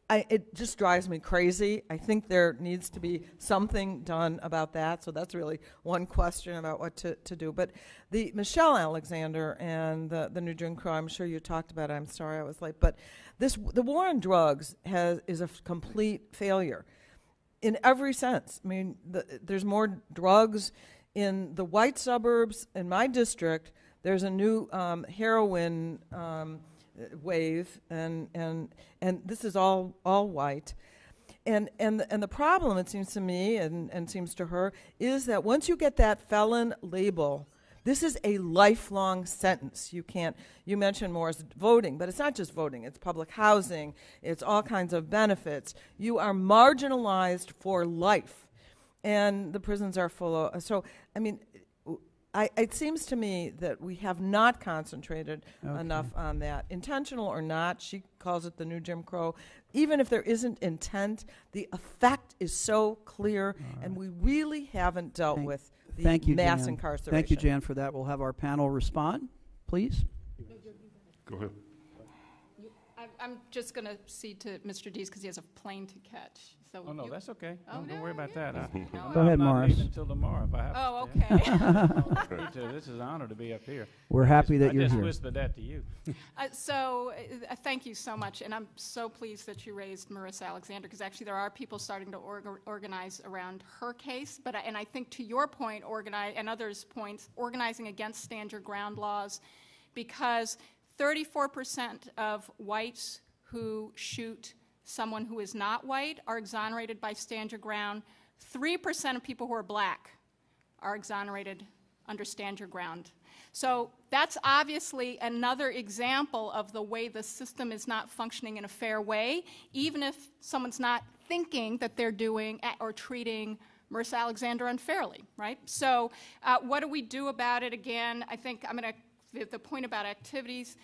It just drives me crazy. I think there needs to be something done about that. So that's really one question about what to do. But the Michelle Alexander and the new Jim Crow, I'm sure you talked about it. I'm sorry I was late. But the war on drugs is a complete failure in every sense. I mean, there's more drugs in the white suburbs. In my district, there's a new heroin wave, and this is all white, and the problem, it seems to me and seems to her, is that once you get that felon label, this is a lifelong sentence. You mentioned more as voting, but it's not just voting. It's public housing. It's all kinds of benefits. You are marginalized for life, and the prisons are full of. So, I mean, it seems to me that we have not concentrated enough on that, intentional or not. She calls it the new Jim Crow. Even if there isn't intent, the effect is so clear, and we really haven't dealt with the mass incarceration. Thank you, Jan, for that. We'll have our panel respond, please. Go ahead. I'm just going to cede to Mr. Dees because he has a plane to catch. So no, that's okay. Don't worry about that. Go ahead, Morris. Until tomorrow, if I have to. Okay. This is an honor to be up here. We're happy that you're here. I just whispered that to you. Thank you so much, and I'm so pleased that you raised Marissa Alexander, because actually there are people starting to organize around her case. And I think, to your point, and others' points, organizing against stand your ground laws, because 34% of whites who shoot someone who is not white are exonerated by stand your ground. 3% of people who are black are exonerated under stand your ground. So that's obviously another example of the way the system is not functioning in a fair way, even if someone's not thinking that they're doing or treating Marissa Alexander unfairly, right? So what do we do about it? Again, I think I'm going to the point about activities.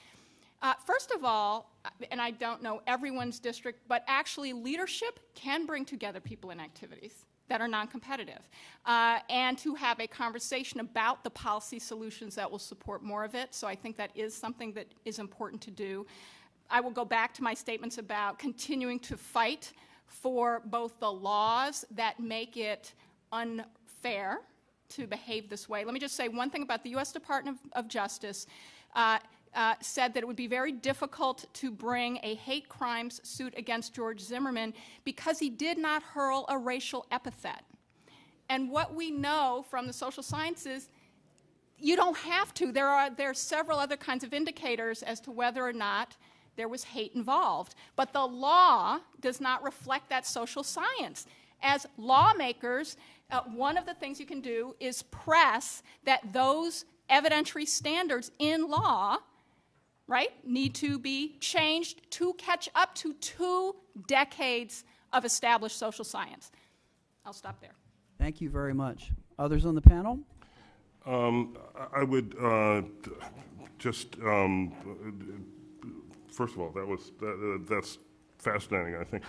First of all, and I don't know everyone's district, but actually leadership can bring together people in activities that are non-competitive, and to have a conversation about the policy solutions that will support more of it. So I think that is something that is important to do. I will go back to my statements about continuing to fight for both the laws that make it unfair to behave this way. Let me just say one thing about the U.S. Department of Justice. Said that it would be very difficult to bring a hate crimes suit against George Zimmerman because he did not hurl a racial epithet. And what we know from the social sciences, you don't have to. There are several other kinds of indicators as to whether or not there was hate involved. But the law does not reflect that social science. As lawmakers, one of the things you can do is press that those evidentiary standards in law, right, need to be changed to catch up to 2 decades of established social science. I'll stop there. Thank you very much. Others on the panel? I would just first of all, that's fascinating, I think.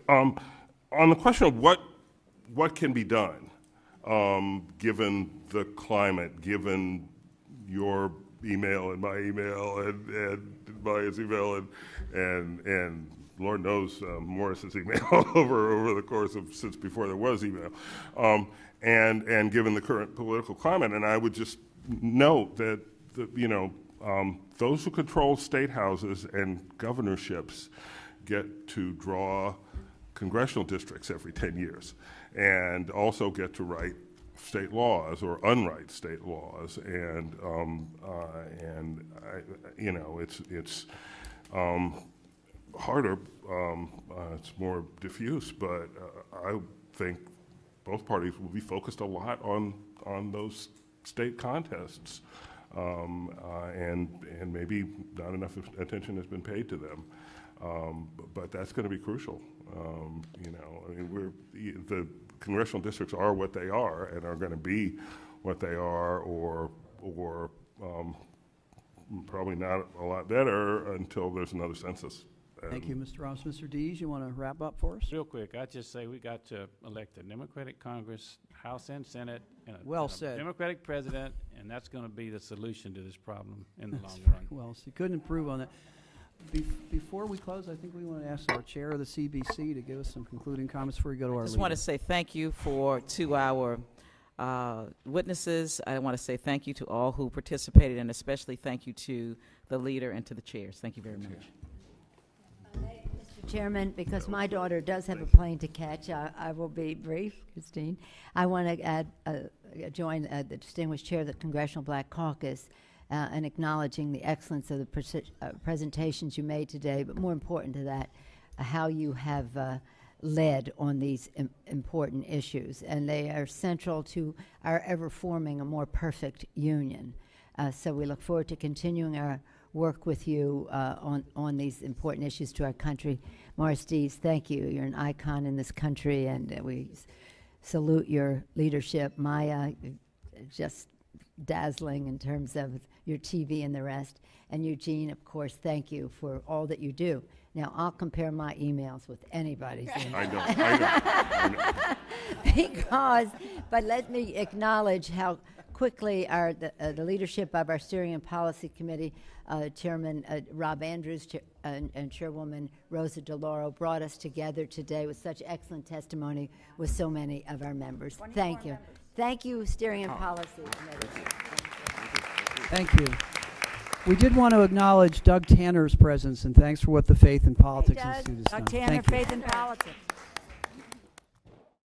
On the question of what can be done, given the climate, given your email and my email and Maya's email and Lord knows Morris's email over the course of since before there was email, and given the current political climate, and I would just note that those who control state houses and governorships get to draw congressional districts every 10 years, and also get to write state laws or unwrite state laws, and it's harder, it's more diffuse, but I think both parties will be focused a lot on those state contests, and maybe not enough attention has been paid to them, but that's going to be crucial. The congressional districts are what they are and are going to be what they are, or probably not a lot better until there's another census. Thank you, Mr. Ross. Mr. Dees, you want to wrap up for us? Real quick, I just say we got to elect a Democratic Congress, House and Senate, and Well and said. a Democratic president, and that's going to be the solution to this problem in the That's long very run. well, so you couldn't improve on that. Before we close, I think we want to ask our chair of the CBC to give us some concluding comments before we go to our I just leader. want to say thank you to our witnesses. I want to say thank you to all who participated, and especially thank you to the leader and to the chairs. Thank you very much. Mr. Chairman, because my daughter does have a plane to catch, I will be brief, Christine. I want to join the distinguished chair of the Congressional Black Caucus in acknowledging the excellence of the presentations you made today, but more important to that, how you have led on these important issues, and they are central to our ever forming a more perfect union. So we look forward to continuing our work with you on these important issues to our country. Morris Dees, thank you. You're an icon in this country, and we salute your leadership. Maya, just dazzling in terms of your TV and the rest. And Eugene, of course, thank you for all that you do. Now, I'll compare my emails with anybody's emails. I know. But let me acknowledge how quickly the leadership of our Steering and Policy Committee, Chairman Rob Andrews and Chairwoman Rosa DeLauro brought us together today with such excellent testimony with so many of our members. Thank you. Thank you, Steering and Policy Committee. Thank you. We did want to acknowledge Doug Tanner's presence, and thanks for what the Faith in Politics Institute has done. Doug Tanner, Thank you. Faith in Politics.